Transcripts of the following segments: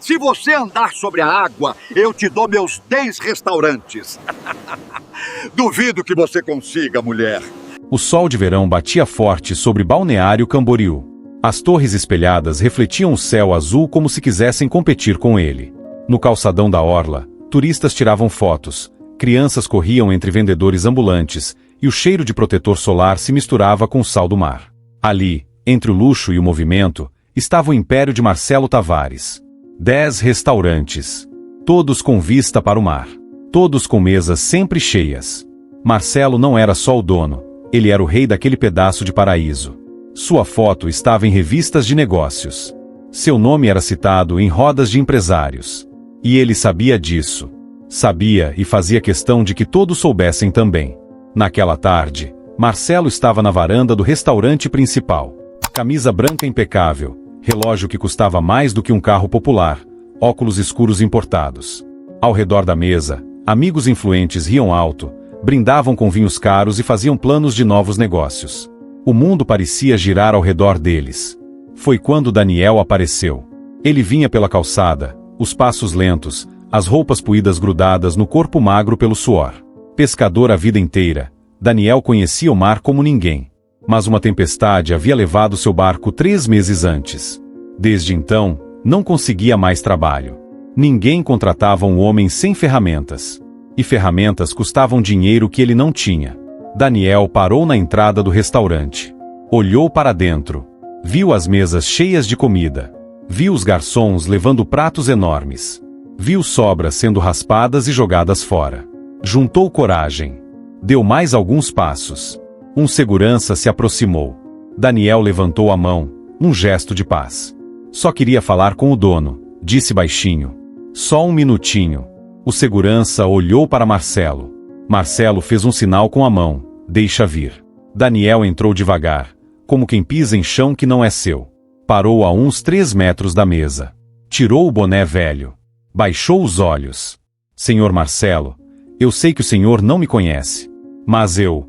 Se você andar sobre a água, eu te dou meus 10 restaurantes. Duvido que você consiga, mulher. O sol de verão batia forte sobre Balneário Camboriú. As torres espelhadas refletiam o céu azul como se quisessem competir com ele. No calçadão da orla, turistas tiravam fotos, crianças corriam entre vendedores ambulantes, e o cheiro de protetor solar se misturava com o sal do mar. Ali, entre o luxo e o movimento, estava o império de Marcelo Tavares. 10 restaurantes. Todos com vista para o mar. Todos com mesas sempre cheias. Marcelo não era só o dono, ele era o rei daquele pedaço de paraíso. Sua foto estava em revistas de negócios. Seu nome era citado em rodas de empresários. E ele sabia disso. Sabia e fazia questão de que todos soubessem também. Naquela tarde, Marcelo estava na varanda do restaurante principal. Camisa branca impecável, relógio que custava mais do que um carro popular, óculos escuros importados. Ao redor da mesa, amigos influentes riam alto, brindavam com vinhos caros e faziam planos de novos negócios. O mundo parecia girar ao redor deles. Foi quando Daniel apareceu. Ele vinha pela calçada, os passos lentos, as roupas puídas grudadas no corpo magro pelo suor. Pescador a vida inteira, Daniel conhecia o mar como ninguém. Mas uma tempestade havia levado seu barco 3 meses antes. Desde então, não conseguia mais trabalho. Ninguém contratava um homem sem ferramentas. E ferramentas custavam dinheiro que ele não tinha. Daniel parou na entrada do restaurante. Olhou para dentro. Viu as mesas cheias de comida. Viu os garçons levando pratos enormes. Viu sobras sendo raspadas e jogadas fora. Juntou coragem. Deu mais alguns passos. Um segurança se aproximou. Daniel levantou a mão, um gesto de paz. Só queria falar com o dono, disse baixinho. Só um minutinho. O segurança olhou para Marcelo. Marcelo fez um sinal com a mão, deixa vir. Daniel entrou devagar, como quem pisa em chão que não é seu. Parou a uns 3 metros da mesa. Tirou o boné velho. Baixou os olhos. Senhor Marcelo, eu sei que o senhor não me conhece. Mas eu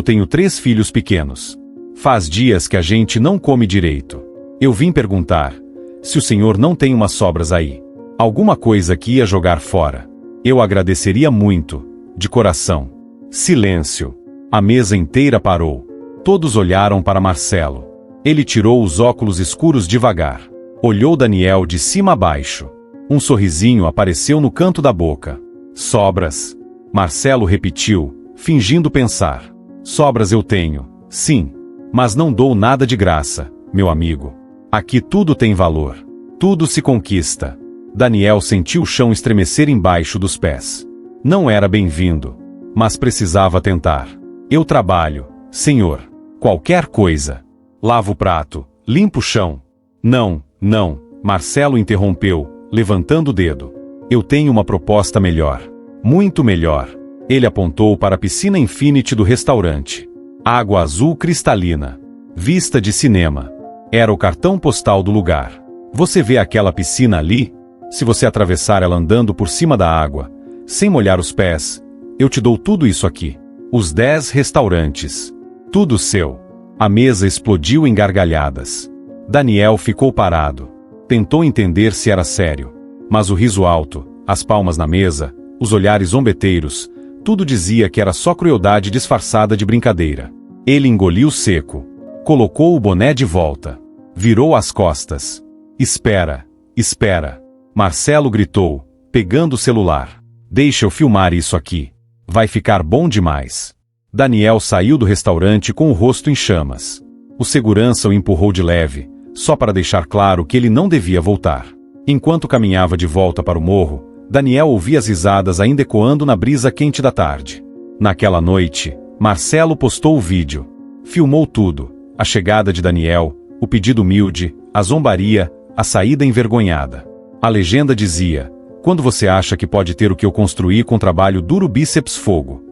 tenho 3 filhos pequenos. Faz dias que a gente não come direito. Eu vim perguntar se o senhor não tem umas sobras aí. Alguma coisa que ia jogar fora. Eu agradeceria muito, de coração. Silêncio. A mesa inteira parou. Todos olharam para Marcelo. Ele tirou os óculos escuros devagar. Olhou Daniel de cima a baixo. Um sorrisinho apareceu no canto da boca. Sobras. Marcelo repetiu, fingindo pensar. Sobras eu tenho, sim. Mas não dou nada de graça, meu amigo. Aqui tudo tem valor. Tudo se conquista. Daniel sentiu o chão estremecer embaixo dos pés. Não era bem-vindo. Mas precisava tentar. Eu trabalho, senhor. Qualquer coisa. Lavo o prato, limpo o chão. Não, não, Marcelo interrompeu, levantando o dedo. Eu tenho uma proposta melhor. Muito melhor. Ele apontou para a piscina Infinity do restaurante. Água azul cristalina. Vista de cinema. Era o cartão postal do lugar. Você vê aquela piscina ali? Se você atravessar ela andando por cima da água, sem molhar os pés, eu te dou tudo isso aqui. Os 10 restaurantes. Tudo seu. A mesa explodiu em gargalhadas. Daniel ficou parado. Tentou entender se era sério. Mas o riso alto, as palmas na mesa, os olhares zombeteiros, tudo dizia que era só crueldade disfarçada de brincadeira. Ele engoliu seco. Colocou o boné de volta. Virou as costas. Espera, espera. Marcelo gritou, pegando o celular. Deixa eu filmar isso aqui. Vai ficar bom demais. Daniel saiu do restaurante com o rosto em chamas. O segurança o empurrou de leve, só para deixar claro que ele não devia voltar. Enquanto caminhava de volta para o morro, Daniel ouvia as risadas ainda ecoando na brisa quente da tarde. Naquela noite, Marcelo postou o vídeo. Filmou tudo. A chegada de Daniel, o pedido humilde, a zombaria, a saída envergonhada. A legenda dizia: quando você acha que pode ter o que eu construí com trabalho duro, bíceps fogo.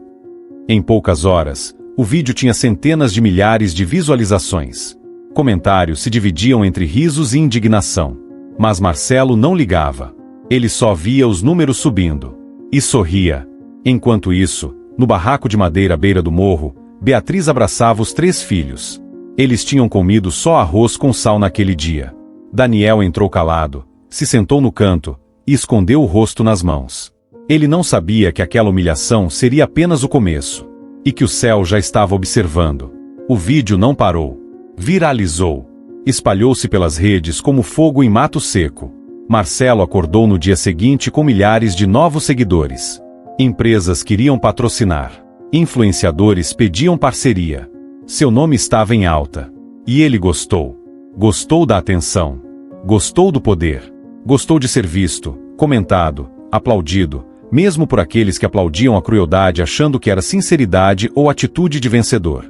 Em poucas horas, o vídeo tinha centenas de milhares de visualizações. Comentários se dividiam entre risos e indignação. Mas Marcelo não ligava. Ele só via os números subindo. E sorria. Enquanto isso, no barraco de madeira à beira do morro, Beatriz abraçava os 3 filhos. Eles tinham comido só arroz com sal naquele dia. Daniel entrou calado, Se sentou no canto e escondeu o rosto nas mãos. Ele não sabia que aquela humilhação seria apenas o começo, e que o céu já estava observando. O vídeo não parou. Viralizou. Espalhou-se pelas redes como fogo em mato seco. Marcelo acordou no dia seguinte com milhares de novos seguidores. Empresas queriam patrocinar. Influenciadores pediam parceria. Seu nome estava em alta. E ele gostou. Gostou da atenção. Gostou do poder. Gostou de ser visto, comentado, aplaudido, mesmo por aqueles que aplaudiam a crueldade achando que era sinceridade ou atitude de vencedor.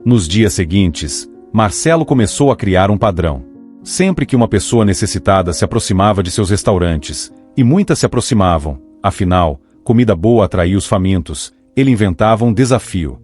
Nos dias seguintes, Marcelo começou a criar um padrão. Sempre que uma pessoa necessitada se aproximava de seus restaurantes, e muitas se aproximavam, afinal, comida boa atraía os famintos, ele inventava um desafio.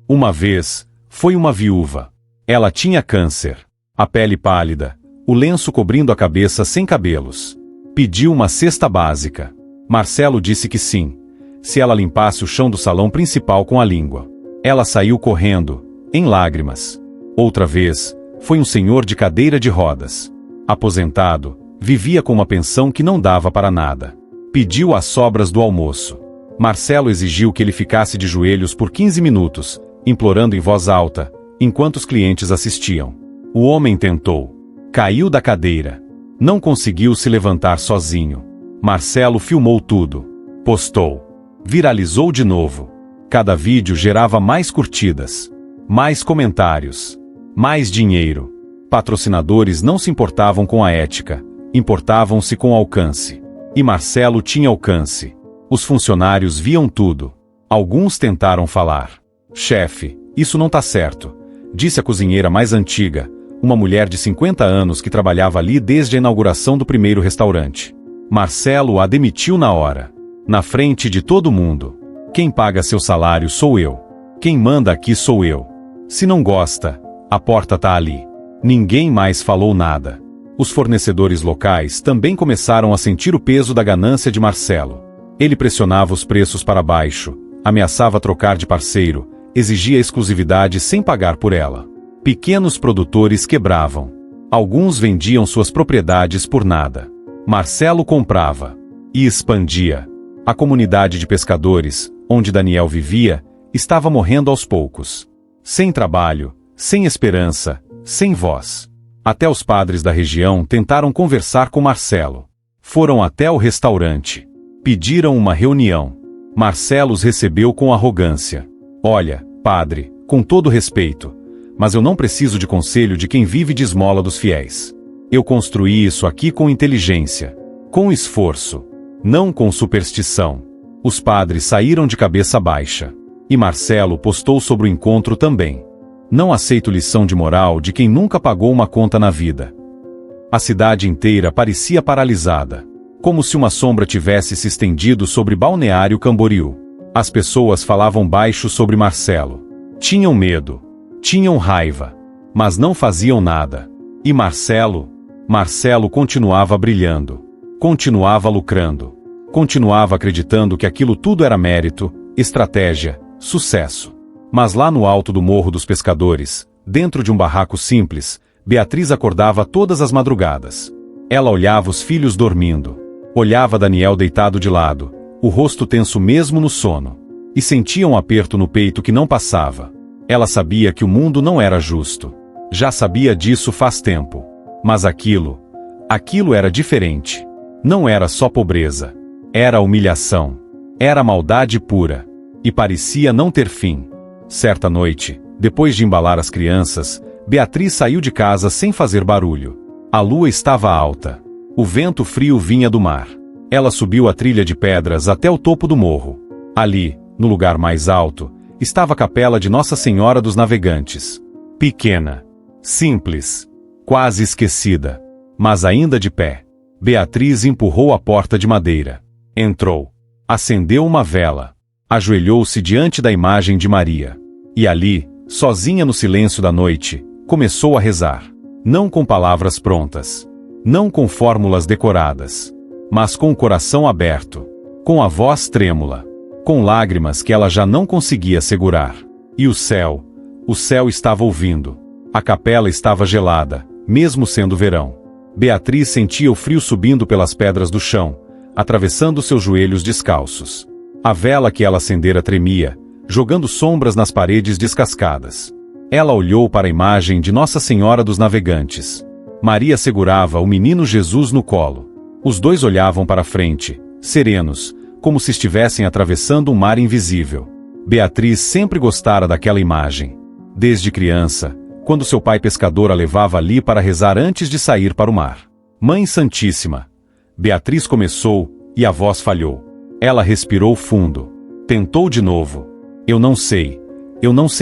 Uma vez, foi uma viúva. Ela tinha câncer, a pele pálida, o lenço cobrindo a cabeça sem cabelos. Pediu uma cesta básica. Marcelo disse que sim, se ela limpasse o chão do salão principal com a língua. Ela saiu correndo, em lágrimas. Outra vez, foi um senhor de cadeira de rodas. Aposentado, vivia com uma pensão que não dava para nada. Pediu as sobras do almoço. Marcelo exigiu que ele ficasse de joelhos por 15 minutos, implorando em voz alta, enquanto os clientes assistiam. O homem tentou. Caiu da cadeira. Não conseguiu se levantar sozinho. Marcelo filmou tudo. Postou. Viralizou de novo. Cada vídeo gerava mais curtidas, mais comentários, mais dinheiro. Patrocinadores não se importavam com a ética, importavam-se com o alcance. E Marcelo tinha alcance. Os funcionários viam tudo. Alguns tentaram falar. Chefe, isso não tá certo, disse a cozinheira mais antiga, uma mulher de 50 anos que trabalhava ali desde a inauguração do primeiro restaurante. Marcelo a demitiu na hora. Na frente de todo mundo. Quem paga seu salário sou eu. Quem manda aqui sou eu. Se não gosta, a porta tá ali. Ninguém mais falou nada. Os fornecedores locais também começaram a sentir o peso da ganância de Marcelo. Ele pressionava os preços para baixo, ameaçava trocar de parceiro, exigia exclusividade sem pagar por ela. Pequenos produtores quebravam. Alguns vendiam suas propriedades por nada. Marcelo comprava e expandia. A comunidade de pescadores, onde Daniel vivia, estava morrendo aos poucos. Sem trabalho, sem esperança, sem voz. Até os padres da região tentaram conversar com Marcelo. Foram até o restaurante. Pediram uma reunião. Marcelo os recebeu com arrogância. Olha, padre, com todo respeito, mas eu não preciso de conselho de quem vive de esmola dos fiéis. Eu construí isso aqui com inteligência, com esforço, não com superstição. Os padres saíram de cabeça baixa. E Marcelo postou sobre o encontro também. Não aceito lição de moral de quem nunca pagou uma conta na vida. A cidade inteira parecia paralisada, como se uma sombra tivesse se estendido sobre Balneário Camboriú. As pessoas falavam baixo sobre Marcelo. Tinham medo, tinham raiva, mas não faziam nada. E Marcelo continuava brilhando, continuava lucrando, continuava acreditando que aquilo tudo era mérito, estratégia, sucesso. Mas lá no alto do Morro dos Pescadores, dentro de um barraco simples, Beatriz acordava todas as madrugadas. Ela olhava os filhos dormindo. Olhava Daniel deitado de lado, o rosto tenso mesmo no sono. E sentia um aperto no peito que não passava. Ela sabia que o mundo não era justo. Já sabia disso faz tempo. Mas aquilo era diferente. Não era só pobreza. Era humilhação. Era maldade pura. E parecia não ter fim. Certa noite, depois de embalar as crianças, Beatriz saiu de casa sem fazer barulho. A lua estava alta. O vento frio vinha do mar. Ela subiu a trilha de pedras até o topo do morro. Ali, no lugar mais alto, estava a capela de Nossa Senhora dos Navegantes. Pequena, simples, quase esquecida, mas ainda de pé. Beatriz empurrou a porta de madeira. Entrou. Acendeu uma vela. Ajoelhou-se diante da imagem de Maria. E ali, sozinha no silêncio da noite, começou a rezar. Não com palavras prontas. Não com fórmulas decoradas. Mas com o coração aberto. Com a voz trêmula. Com lágrimas que ela já não conseguia segurar. E o céu estava ouvindo. A capela estava gelada, mesmo sendo verão. Beatriz sentia o frio subindo pelas pedras do chão, atravessando seus joelhos descalços. A vela que ela acendera tremia, jogando sombras nas paredes descascadas. Ela olhou para a imagem de Nossa Senhora dos Navegantes. Maria segurava o menino Jesus no colo. Os dois olhavam para frente, serenos, como se estivessem atravessando um mar invisível. Beatriz sempre gostara daquela imagem. Desde criança, quando seu pai pescador a levava ali para rezar antes de sair para o mar. Mãe Santíssima. Beatriz começou, e a voz falhou. Ela respirou fundo. Tentou de novo. Eu não sei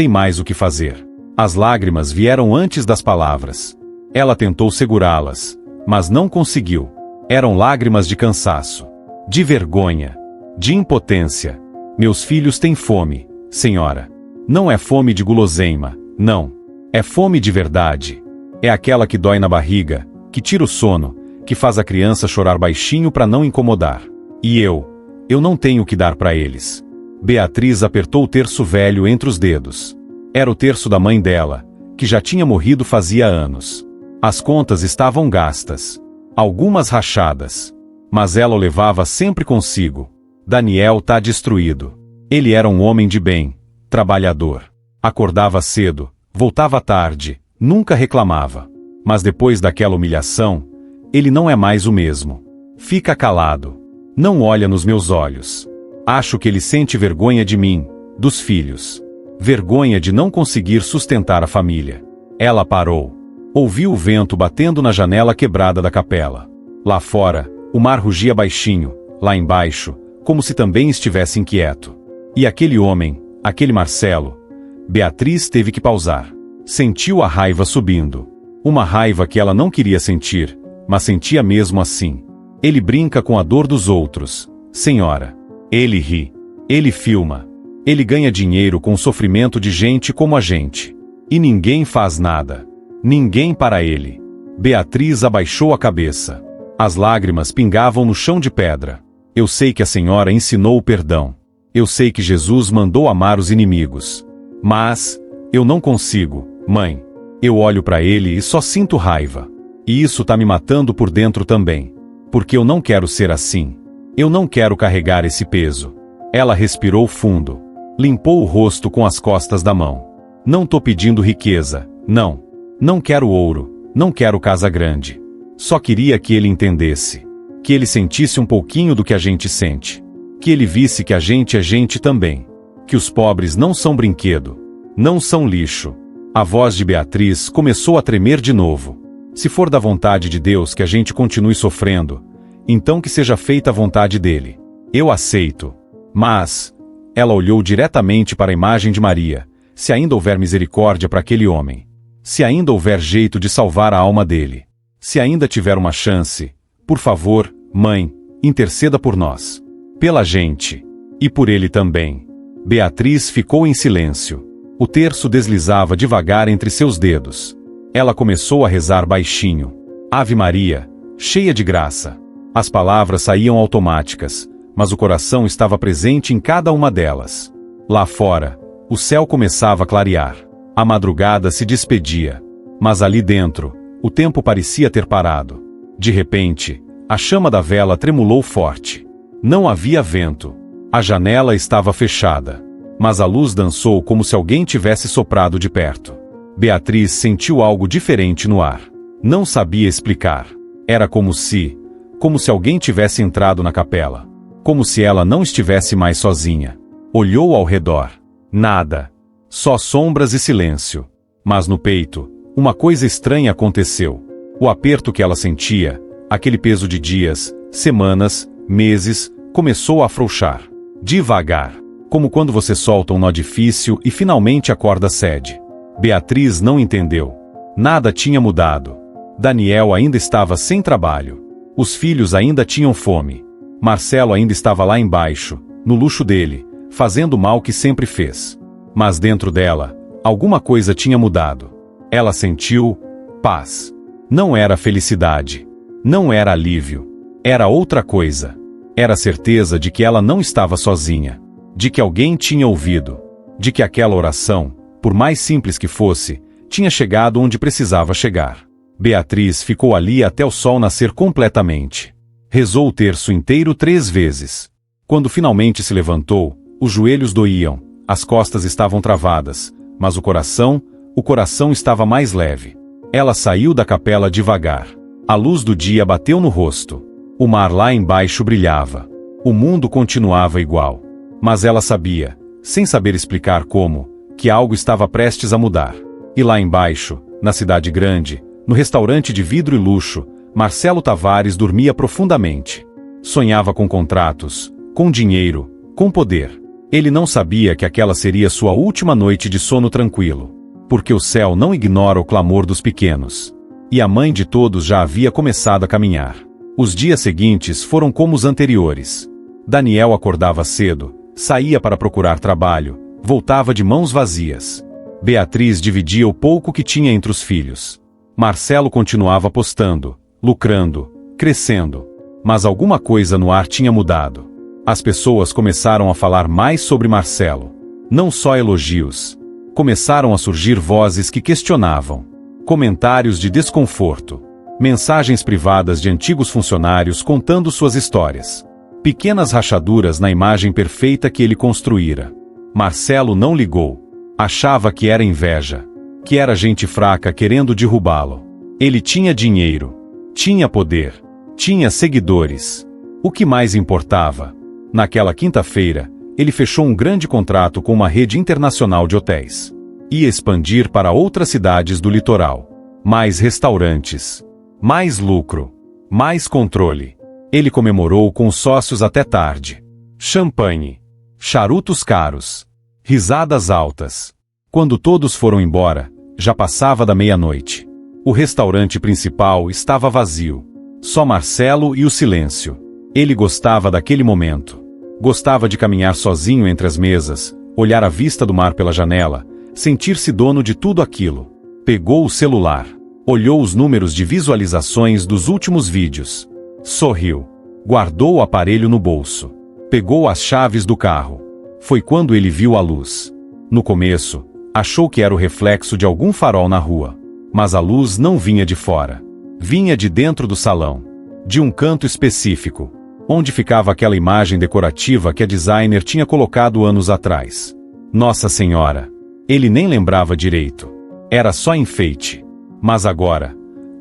mais o que fazer. As lágrimas vieram antes das palavras. Ela tentou segurá-las, mas não conseguiu. Eram lágrimas de cansaço, de vergonha, de impotência. Meus filhos têm fome, senhora. Não é fome de guloseima, não. É fome de verdade. É aquela que dói na barriga, que tira o sono, que faz a criança chorar baixinho para não incomodar. E eu não tenho o que dar para eles. Beatriz apertou o terço velho entre os dedos. Era o terço da mãe dela, que já tinha morrido fazia anos. As contas estavam gastas. Algumas rachadas. Mas ela o levava sempre consigo. Daniel tá destruído. Ele era um homem de bem, trabalhador. Acordava cedo, voltava tarde, nunca reclamava. Mas depois daquela humilhação, ele não é mais o mesmo. Fica calado. Não olha nos meus olhos. Acho que ele sente vergonha de mim, dos filhos. Vergonha de não conseguir sustentar a família. Ela parou. Ouviu o vento batendo na janela quebrada da capela. Lá fora, o mar rugia baixinho, lá embaixo, como se também estivesse inquieto. E aquele homem, aquele Marcelo. Beatriz teve que pausar. Sentiu a raiva subindo. Uma raiva que ela não queria sentir, mas sentia mesmo assim. Ele brinca com a dor dos outros, senhora. Ele ri. Ele filma. Ele ganha dinheiro com o sofrimento de gente como a gente. E ninguém faz nada. Ninguém para ele. Beatriz abaixou a cabeça. As lágrimas pingavam no chão de pedra. Eu sei que a senhora ensinou o perdão. Eu sei que Jesus mandou amar os inimigos. Mas eu não consigo, mãe. Eu olho para ele e só sinto raiva. E isso tá me matando por dentro também. Porque eu não quero ser assim. Eu não quero carregar esse peso. Ela respirou fundo. Limpou o rosto com as costas da mão. Não tô pedindo riqueza, não. Não quero ouro, não quero casa grande. Só queria que ele entendesse. Que ele sentisse um pouquinho do que a gente sente. Que ele visse que a gente é gente também. Que os pobres não são brinquedo. Não são lixo. A voz de Beatriz começou a tremer de novo. Se for da vontade de Deus que a gente continue sofrendo, então que seja feita a vontade dele. Eu aceito. Mas ela olhou diretamente para a imagem de Maria. Se ainda houver misericórdia para aquele homem. Se ainda houver jeito de salvar a alma dele. Se ainda tiver uma chance, por favor, mãe, interceda por nós. Pela gente. E por ele também. Beatriz ficou em silêncio. O terço deslizava devagar entre seus dedos. Ela começou a rezar baixinho. Ave Maria, cheia de graça. As palavras saíam automáticas, mas o coração estava presente em cada uma delas. Lá fora, o céu começava a clarear. A madrugada se despedia. Mas ali dentro, o tempo parecia ter parado. De repente, a chama da vela tremulou forte. Não havia vento. A janela estava fechada. Mas a luz dançou como se alguém tivesse soprado de perto. Beatriz sentiu algo diferente no ar. Não sabia explicar. Era como se alguém tivesse entrado na capela. Como se ela não estivesse mais sozinha. Olhou ao redor. Nada. Só sombras e silêncio. Mas no peito, uma coisa estranha aconteceu. O aperto que ela sentia, aquele peso de dias, semanas, meses, começou a afrouxar. Devagar. Como quando você solta um nó difícil e finalmente a corda cede. Beatriz não entendeu. Nada tinha mudado. Daniel ainda estava sem trabalho. Os filhos ainda tinham fome. Marcelo ainda estava lá embaixo, no luxo dele, fazendo o mal que sempre fez. Mas dentro dela, alguma coisa tinha mudado. Ela sentiu paz. Não era felicidade. Não era alívio. Era outra coisa. Era a certeza de que ela não estava sozinha. De que alguém tinha ouvido. De que aquela oração, por mais simples que fosse, tinha chegado onde precisava chegar. Beatriz ficou ali até o sol nascer completamente. Rezou o terço inteiro 3 vezes. Quando finalmente se levantou, os joelhos doíam, as costas estavam travadas, mas o coração estava mais leve. Ela saiu da capela devagar. A luz do dia bateu no rosto. O mar lá embaixo brilhava. O mundo continuava igual. Mas ela sabia, sem saber explicar como, que algo estava prestes a mudar. E lá embaixo, na cidade grande, no restaurante de vidro e luxo, Marcelo Tavares dormia profundamente. Sonhava com contratos, com dinheiro, com poder. Ele não sabia que aquela seria sua última noite de sono tranquilo. Porque o céu não ignora o clamor dos pequenos. E a mãe de todos já havia começado a caminhar. Os dias seguintes foram como os anteriores. Daniel acordava cedo, saía para procurar trabalho, voltava de mãos vazias. Beatriz dividia o pouco que tinha entre os filhos. Marcelo continuava apostando, lucrando, crescendo. Mas alguma coisa no ar tinha mudado. As pessoas começaram a falar mais sobre Marcelo. Não só elogios. Começaram a surgir vozes que questionavam. Comentários de desconforto. Mensagens privadas de antigos funcionários contando suas histórias. Pequenas rachaduras na imagem perfeita que ele construíra. Marcelo não ligou. Achava que era inveja. Que era gente fraca querendo derrubá-lo. Ele tinha dinheiro. Tinha poder. Tinha seguidores. O que mais importava? Naquela quinta-feira, ele fechou um grande contrato com uma rede internacional de hotéis. Ia expandir para outras cidades do litoral. Mais restaurantes. Mais lucro. Mais controle. Ele comemorou com os sócios até tarde. Champanhe. Charutos caros. Risadas altas. Quando todos foram embora, já passava da meia-noite. O restaurante principal estava vazio. Só Marcelo e o silêncio. Ele gostava daquele momento. Gostava de caminhar sozinho entre as mesas, olhar a vista do mar pela janela, sentir-se dono de tudo aquilo. Pegou o celular. Olhou os números de visualizações dos últimos vídeos. Sorriu. Guardou o aparelho no bolso. Pegou as chaves do carro. Foi quando ele viu a luz. No começo, achou que era o reflexo de algum farol na rua. Mas a luz não vinha de fora. Vinha de dentro do salão. De um canto específico. Onde ficava aquela imagem decorativa que a designer tinha colocado anos atrás. Nossa Senhora! Ele nem lembrava direito. Era só enfeite. Mas agora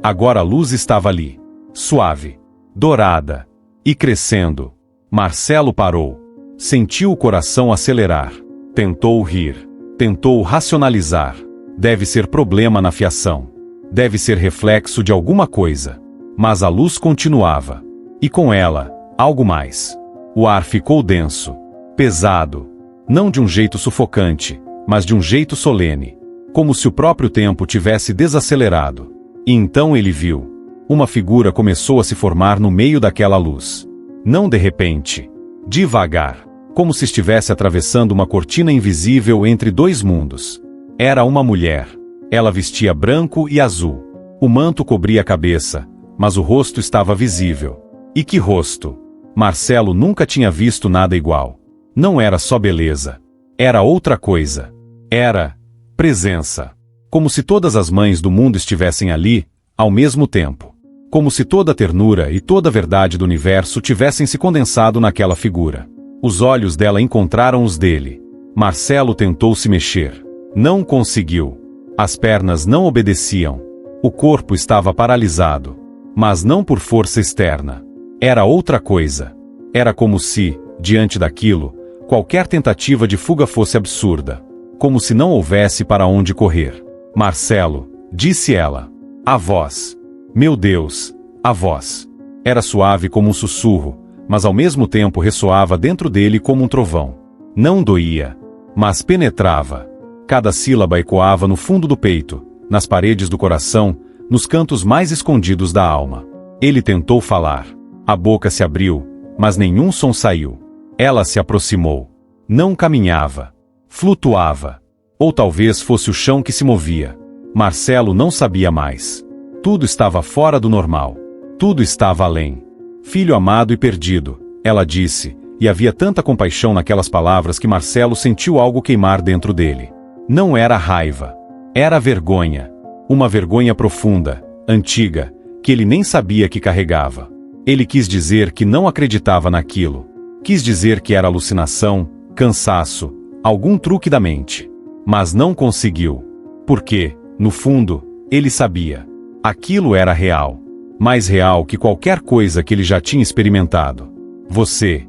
a luz estava ali. Suave. Dourada. E crescendo. Marcelo parou. Sentiu o coração acelerar. Tentou rir. Tentou racionalizar. Deve ser problema na fiação. Deve ser reflexo de alguma coisa. Mas a luz continuava. E com ela, algo mais. O ar ficou denso. Pesado. Não de um jeito sufocante, mas de um jeito solene. Como se o próprio tempo tivesse desacelerado. E então ele viu. Uma figura começou a se formar no meio daquela luz. Não de repente. Devagar. Como se estivesse atravessando uma cortina invisível entre dois mundos. Era uma mulher. Ela vestia branco e azul. O manto cobria a cabeça, mas o rosto estava visível. E que rosto! Marcelo nunca tinha visto nada igual. Não era só beleza. Era outra coisa. Era presença. Como se todas as mães do mundo estivessem ali, ao mesmo tempo. Como se toda a ternura e toda a verdade do universo tivessem se condensado naquela figura. Os olhos dela encontraram os dele. Marcelo tentou se mexer. Não conseguiu. As pernas não obedeciam. O corpo estava paralisado. Mas não por força externa. Era outra coisa. Era como se, diante daquilo, qualquer tentativa de fuga fosse absurda. Como se não houvesse para onde correr. Marcelo, disse ela. A voz. Meu Deus, a voz. Era suave como um sussurro, mas ao mesmo tempo ressoava dentro dele como um trovão. Não doía, mas penetrava. Cada sílaba ecoava no fundo do peito, nas paredes do coração, nos cantos mais escondidos da alma. Ele tentou falar. A boca se abriu, mas nenhum som saiu. Ela se aproximou. Não caminhava. Flutuava. Ou talvez fosse o chão que se movia. Marcelo não sabia mais. Tudo estava fora do normal. Tudo estava além. Filho amado e perdido, ela disse, e havia tanta compaixão naquelas palavras que Marcelo sentiu algo queimar dentro dele. Não era raiva. Era vergonha. Uma vergonha profunda, antiga, que ele nem sabia que carregava. Ele quis dizer que não acreditava naquilo. Quis dizer que era alucinação, cansaço, algum truque da mente. Mas não conseguiu. Porque, no fundo, ele sabia. Aquilo era real. Mais real que qualquer coisa que ele já tinha experimentado. Você.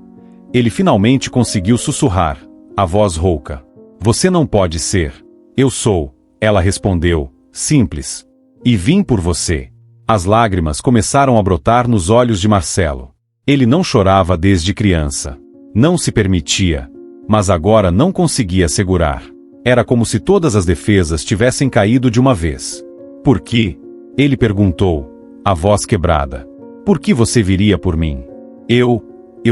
Ele finalmente conseguiu sussurrar, a voz rouca. Você não pode ser. Eu sou, ela respondeu, simples. E vim por você. As lágrimas começaram a brotar nos olhos de Marcelo. Ele não chorava desde criança. Não se permitia. Mas agora não conseguia segurar. Era como se todas as defesas tivessem caído de uma vez. Por que? Ele perguntou, a voz quebrada. Por que você viria por mim? Eu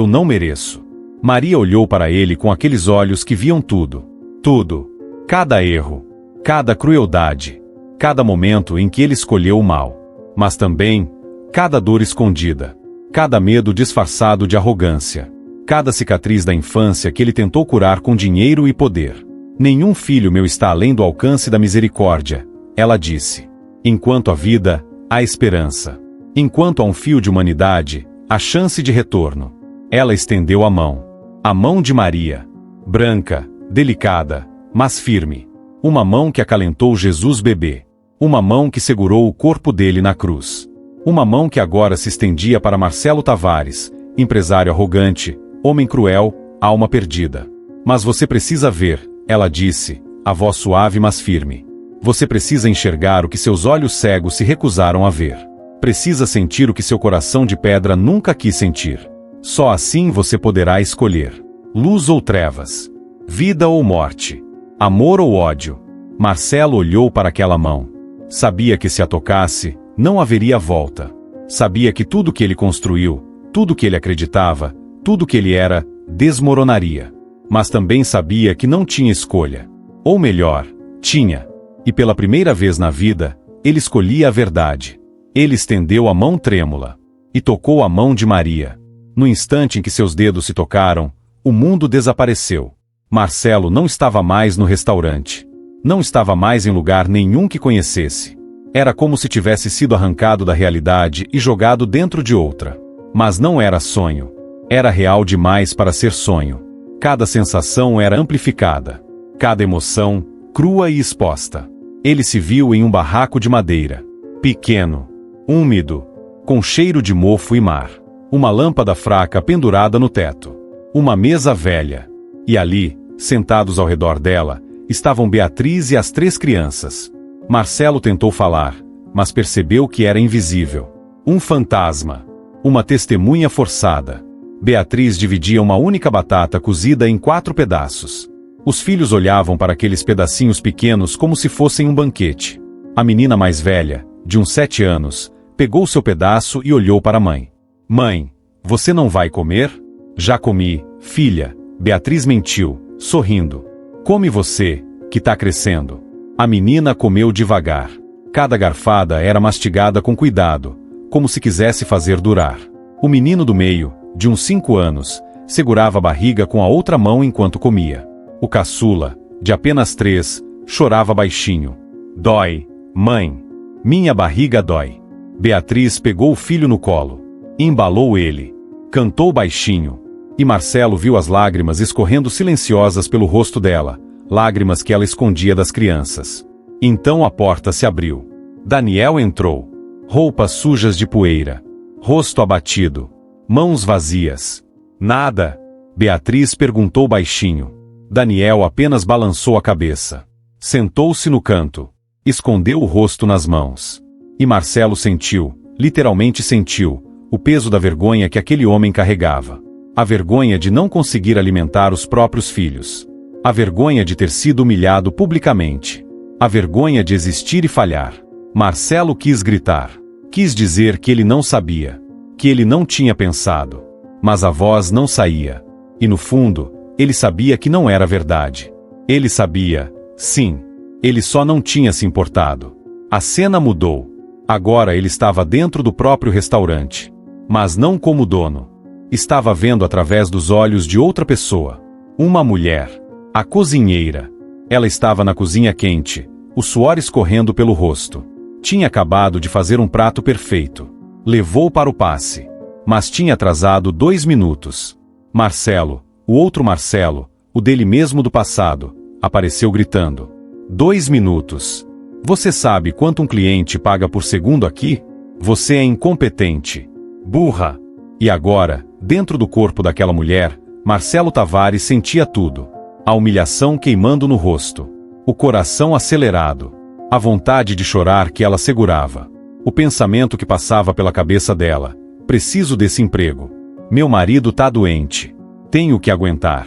não mereço. Maria olhou para ele com aqueles olhos que viam tudo. Tudo. Cada erro. Cada crueldade. Cada momento em que ele escolheu o mal. Mas também, cada dor escondida. Cada medo disfarçado de arrogância. Cada cicatriz da infância que ele tentou curar com dinheiro e poder. Nenhum filho meu está além do alcance da misericórdia, ela disse. Enquanto há vida, há esperança. Enquanto há um fio de humanidade, há chance de retorno. Ela estendeu a mão. A mão de Maria. Branca, delicada, mas firme. Uma mão que acalentou Jesus bebê. Uma mão que segurou o corpo dele na cruz. Uma mão que agora se estendia para Marcelo Tavares, empresário arrogante, homem cruel, alma perdida. Mas você precisa ver, ela disse, a voz suave mas firme. Você precisa enxergar o que seus olhos cegos se recusaram a ver. Precisa sentir o que seu coração de pedra nunca quis sentir. Só assim você poderá escolher. Luz ou trevas. Vida ou morte. Amor ou ódio. Marcelo olhou para aquela mão. Sabia que se a tocasse, não haveria volta. Sabia que tudo que ele construiu, tudo que ele acreditava, tudo que ele era, desmoronaria. Mas também sabia que não tinha escolha. Ou melhor, tinha. E pela primeira vez na vida, ele escolhia a verdade. Ele estendeu a mão trêmula. E tocou a mão de Maria. No instante em que seus dedos se tocaram, o mundo desapareceu. Marcelo não estava mais no restaurante. Não estava mais em lugar nenhum que conhecesse. Era como se tivesse sido arrancado da realidade e jogado dentro de outra. Mas não era sonho. Era real demais para ser sonho. Cada sensação era amplificada. Cada emoção, crua e exposta. Ele se viu em um barraco de madeira. Pequeno. Úmido. Com cheiro de mofo e mar. Uma lâmpada fraca pendurada no teto. Uma mesa velha. E ali, sentados ao redor dela, estavam Beatriz e as 3 crianças. Marcelo tentou falar, mas percebeu que era invisível. Um fantasma. Uma testemunha forçada. Beatriz dividia uma única batata cozida em 4 pedaços. Os filhos olhavam para aqueles pedacinhos pequenos como se fossem um banquete. A menina mais velha, de uns 7 anos, pegou seu pedaço e olhou para a mãe. Mãe, você não vai comer? Já comi, filha, Beatriz mentiu, sorrindo. Come você, que tá crescendo. A menina comeu devagar. Cada garfada era mastigada com cuidado, como se quisesse fazer durar. O menino do meio, de uns 5 anos, segurava a barriga com a outra mão enquanto comia. O caçula, de apenas 3, chorava baixinho. Dói, mãe. Minha barriga dói. Beatriz pegou o filho no colo. Embalou ele. Cantou baixinho. E Marcelo viu as lágrimas escorrendo silenciosas pelo rosto dela, lágrimas que ela escondia das crianças. Então a porta se abriu. Daniel entrou. Roupas sujas de poeira. Rosto abatido. Mãos vazias. Nada? Beatriz perguntou baixinho. Daniel apenas balançou a cabeça. Sentou-se no canto. Escondeu o rosto nas mãos. E Marcelo sentiu, literalmente sentiu, o peso da vergonha que aquele homem carregava. A vergonha de não conseguir alimentar os próprios filhos. A vergonha de ter sido humilhado publicamente. A vergonha de existir e falhar. Marcelo quis gritar. Quis dizer que ele não sabia. Que ele não tinha pensado. Mas a voz não saía. E no fundo, ele sabia que não era verdade. Ele sabia, sim. Ele só não tinha se importado. A cena mudou. Agora ele estava dentro do próprio restaurante. Mas não como dono. Estava vendo através dos olhos de outra pessoa. Uma mulher. A cozinheira. Ela estava na cozinha quente, o suor escorrendo pelo rosto. Tinha acabado de fazer um prato perfeito. Levou para o passe. Mas tinha atrasado 2 minutos. Marcelo, o outro Marcelo, o dele mesmo do passado, apareceu gritando. 2 minutos. Você sabe quanto um cliente paga por segundo aqui? Você é incompetente. Burra. E agora, dentro do corpo daquela mulher, Marcelo Tavares sentia tudo. A humilhação queimando no rosto. O coração acelerado. A vontade de chorar que ela segurava. O pensamento que passava pela cabeça dela. Preciso desse emprego. Meu marido tá doente. Tenho que aguentar.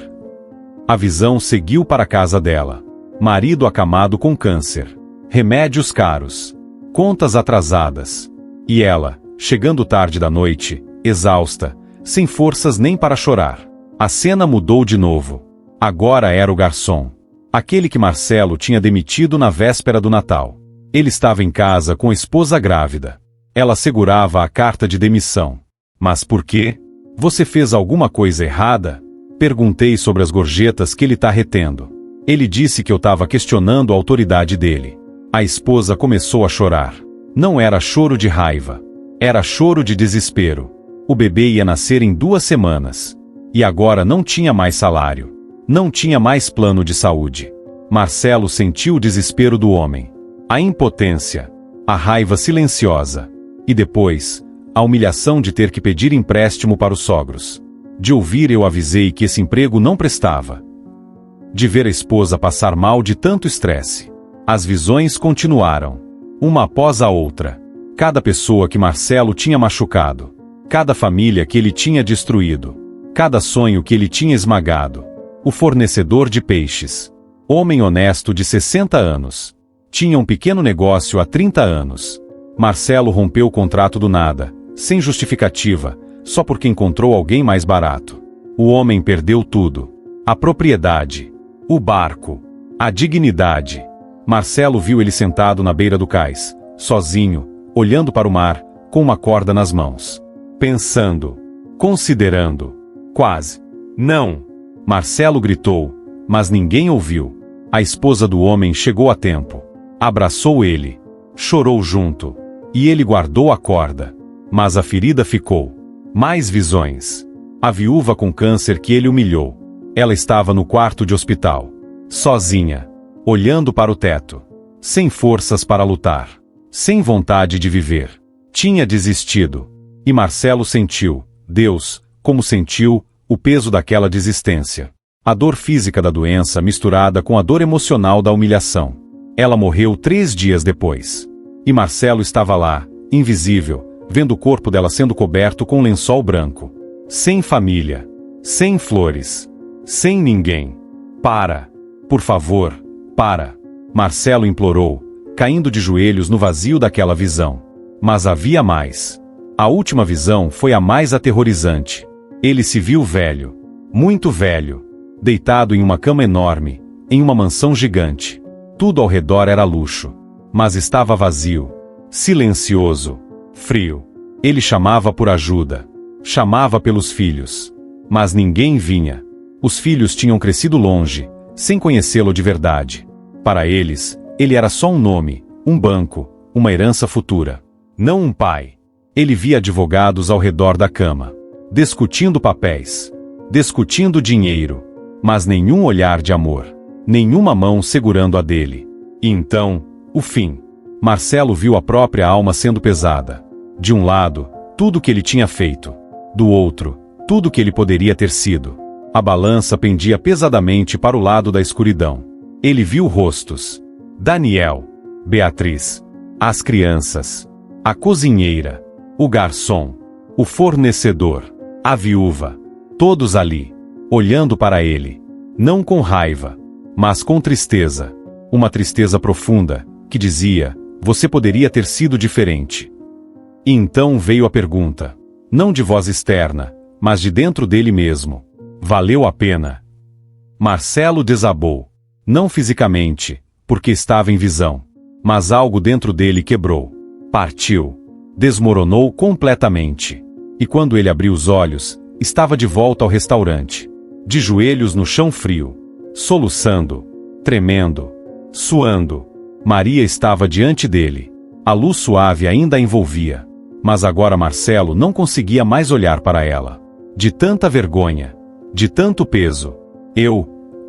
A visão seguiu para a casa dela. Marido acamado com câncer. Remédios caros. Contas atrasadas. E ela, chegando tarde da noite, exausta, sem forças nem para chorar. A cena mudou de novo. Agora era o garçom. Aquele que Marcelo tinha demitido na véspera do Natal. Ele estava em casa com a esposa grávida. Ela segurava a carta de demissão. Mas por quê? Você fez alguma coisa errada? Perguntei sobre as gorjetas que ele tá retendo. Ele disse que eu estava questionando a autoridade dele. A esposa começou a chorar. Não era choro de raiva. Era choro de desespero. O bebê ia nascer em 2 semanas. E agora não tinha mais salário. Não tinha mais plano de saúde. Marcelo sentiu o desespero do homem. A impotência. A raiva silenciosa. E depois, a humilhação de ter que pedir empréstimo para os sogros. De ouvir eu avisei que esse emprego não prestava. De ver a esposa passar mal de tanto estresse. As visões continuaram. Uma após a outra. Cada pessoa que Marcelo tinha machucado. Cada família que ele tinha destruído. Cada sonho que ele tinha esmagado. O fornecedor de peixes. Homem honesto de 60 anos. Tinha um pequeno negócio há 30 anos. Marcelo rompeu o contrato do nada, sem justificativa, só porque encontrou alguém mais barato. O homem perdeu tudo. A propriedade. O barco. A dignidade. Marcelo viu ele sentado na beira do cais, sozinho, olhando para o mar, com uma corda nas mãos. Pensando. Considerando. Quase. Não! Marcelo gritou, mas ninguém ouviu. A esposa do homem chegou a tempo. Abraçou ele. Chorou junto. E ele guardou a corda. Mas a ferida ficou. Mais visões. A viúva com câncer que ele humilhou. Ela estava no quarto de hospital. Sozinha. Olhando para o teto. Sem forças para lutar. Sem vontade de viver. Tinha desistido. E Marcelo sentiu, Deus, como sentiu, o peso daquela desistência. A dor física da doença misturada com a dor emocional da humilhação. Ela morreu 3 dias depois. E Marcelo estava lá, invisível, vendo o corpo dela sendo coberto com um lençol branco. Sem família. Sem flores. Sem ninguém. Para. Por favor, para. Marcelo implorou, caindo de joelhos no vazio daquela visão. Mas havia mais. A última visão foi a mais aterrorizante. Ele se viu velho. Muito velho. Deitado em uma cama enorme, em uma mansão gigante. Tudo ao redor era luxo. Mas estava vazio. Silencioso. Frio. Ele chamava por ajuda. Chamava pelos filhos. Mas ninguém vinha. Os filhos tinham crescido longe, sem conhecê-lo de verdade. Para eles, ele era só um nome, um banco, uma herança futura. Não um pai. Ele via advogados ao redor da cama. Discutindo papéis. Discutindo dinheiro. Mas nenhum olhar de amor. Nenhuma mão segurando a dele. E então, o fim. Marcelo viu a própria alma sendo pesada. De um lado, tudo que ele tinha feito. Do outro, tudo que ele poderia ter sido. A balança pendia pesadamente para o lado da escuridão. Ele viu rostos. Daniel. Beatriz. As crianças. A cozinheira. O garçom. O fornecedor. A viúva. Todos ali. Olhando para ele. Não com raiva. Mas com tristeza. Uma tristeza profunda, que dizia, você poderia ter sido diferente. E então veio a pergunta. Não de voz externa, mas de dentro dele mesmo. Valeu a pena? Marcelo desabou. Não fisicamente, porque estava em visão. Mas algo dentro dele quebrou. Partiu. Desmoronou completamente. E quando ele abriu os olhos, estava de volta ao restaurante. De joelhos no chão frio. Soluçando. Tremendo. Suando. Maria estava diante dele. A luz suave ainda a envolvia. Mas agora Marcelo não conseguia mais olhar para ela. De tanta vergonha. De tanto peso.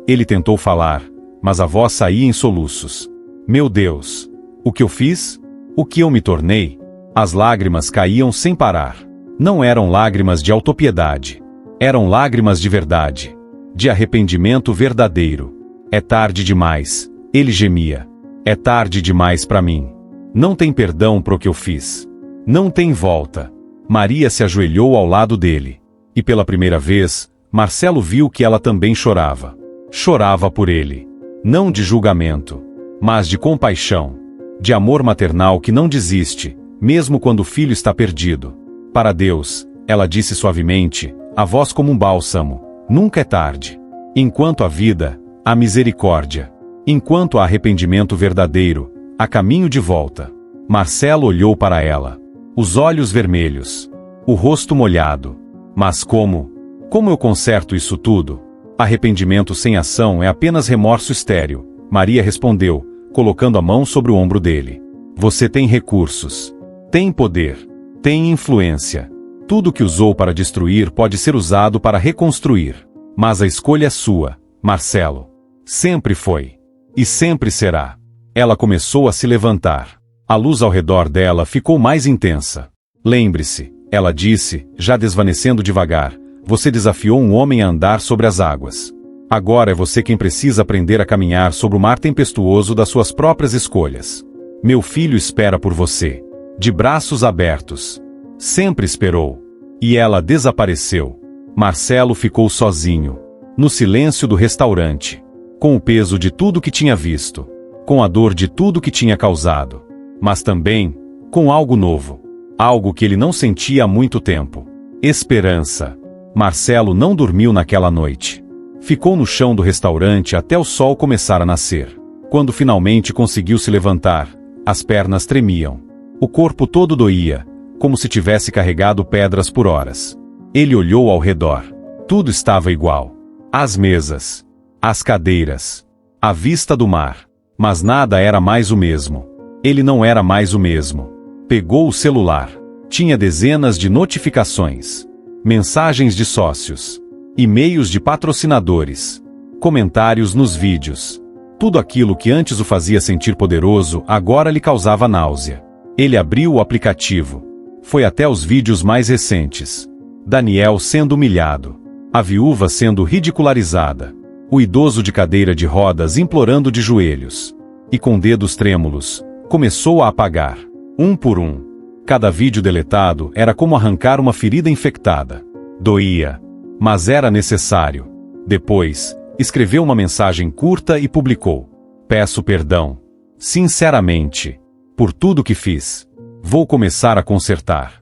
Ele tentou falar, mas a voz saía em soluços. Meu Deus! O que eu fiz? O que eu me tornei? As lágrimas caíam sem parar. Não eram lágrimas de autopiedade. Eram lágrimas de verdade. De arrependimento verdadeiro. É tarde demais, ele gemia. É tarde demais para mim. Não tem perdão pro que eu fiz. Não tem volta. Maria se ajoelhou ao lado dele. E pela primeira vez, Marcelo viu que ela também chorava. Chorava por ele. Não de julgamento, mas de compaixão. De amor maternal que não desiste, mesmo quando o filho está perdido. Para Deus, ela disse suavemente, a voz como um bálsamo, nunca é tarde. Enquanto há vida, há misericórdia. Enquanto há arrependimento verdadeiro, há caminho de volta. Marcelo olhou para ela. Os olhos vermelhos. O rosto molhado. Mas como? Como eu conserto isso tudo? Arrependimento sem ação é apenas remorso estéril. Maria respondeu, colocando a mão sobre o ombro dele. Você tem recursos. Tem poder. Tem influência. Tudo que usou para destruir pode ser usado para reconstruir. Mas a escolha é sua, Marcelo. Sempre foi. E sempre será. Ela começou a se levantar. A luz ao redor dela ficou mais intensa. Lembre-se, ela disse, já desvanecendo devagar, você desafiou um homem a andar sobre as águas. Agora é você quem precisa aprender a caminhar sobre o mar tempestuoso das suas próprias escolhas. Meu filho espera por você. De braços abertos. Sempre esperou. E ela desapareceu. Marcelo ficou sozinho. No silêncio do restaurante. Com o peso de tudo que tinha visto. Com a dor de tudo que tinha causado. Mas também, com algo novo. Algo que ele não sentia há muito tempo. Esperança. Marcelo não dormiu naquela noite. Ficou no chão do restaurante até o sol começar a nascer. Quando finalmente conseguiu se levantar, as pernas tremiam. O corpo todo doía, como se tivesse carregado pedras por horas. Ele olhou ao redor. Tudo estava igual. As mesas. As cadeiras. A vista do mar. Mas nada era mais o mesmo. Ele não era mais o mesmo. Pegou o celular. Tinha dezenas de notificações. Mensagens de sócios. E-mails de patrocinadores. Comentários nos vídeos. Tudo aquilo que antes o fazia sentir poderoso, agora lhe causava náusea. Ele abriu o aplicativo. Foi até os vídeos mais recentes. Daniel sendo humilhado. A viúva sendo ridicularizada. O idoso de cadeira de rodas implorando de joelhos. E com dedos trêmulos, começou a apagar. Um por um. Cada vídeo deletado era como arrancar uma ferida infectada. Doía. Mas era necessário. Depois, escreveu uma mensagem curta e publicou. Peço perdão. Sinceramente. Por tudo que fiz. Vou começar a consertar.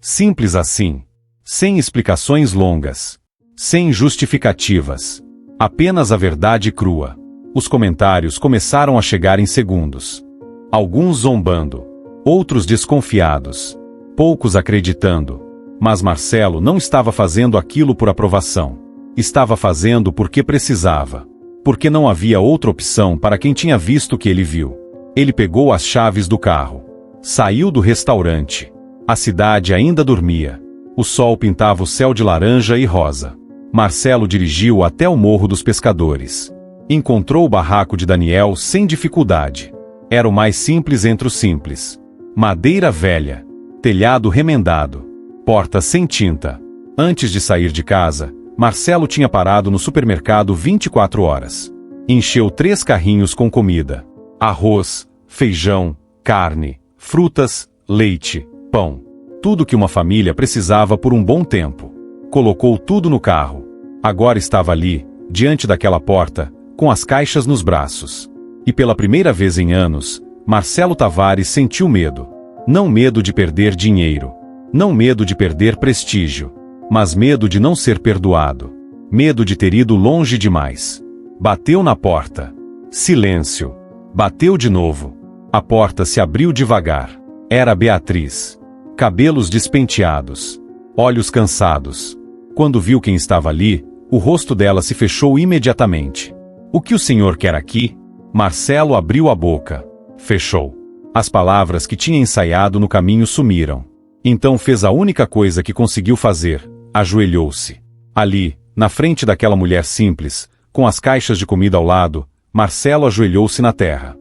Simples assim. Sem explicações longas. Sem justificativas. Apenas a verdade crua. Os comentários começaram a chegar em segundos. Alguns zombando. Outros desconfiados. Poucos acreditando. Mas Marcelo não estava fazendo aquilo por aprovação. Estava fazendo porque precisava. Porque não havia outra opção para quem tinha visto o que ele viu. Ele pegou as chaves do carro. Saiu do restaurante. A cidade ainda dormia. O sol pintava o céu de laranja e rosa. Marcelo dirigiu até o Morro dos Pescadores. Encontrou o barraco de Daniel sem dificuldade. Era o mais simples entre os simples. Madeira velha. Telhado remendado. Porta sem tinta. Antes de sair de casa, Marcelo tinha parado no supermercado 24 horas. Encheu 3 carrinhos com comida. Arroz, feijão, carne, frutas, leite, pão. Tudo que uma família precisava por um bom tempo. Colocou tudo no carro. Agora estava ali, diante daquela porta, com as caixas nos braços. E pela primeira vez em anos, Marcelo Tavares sentiu medo. Não medo de perder dinheiro. Não medo de perder prestígio. Mas medo de não ser perdoado. Medo de ter ido longe demais. Bateu na porta. Silêncio. Bateu de novo. A porta se abriu devagar. Era Beatriz. Cabelos despenteados. Olhos cansados. Quando viu quem estava ali, o rosto dela se fechou imediatamente. O que o senhor quer aqui? Marcelo abriu a boca. Fechou. As palavras que tinha ensaiado no caminho sumiram. Então fez a única coisa que conseguiu fazer: ajoelhou-se. Ali, na frente daquela mulher simples, com as caixas de comida ao lado, Marcelo ajoelhou-se na terra.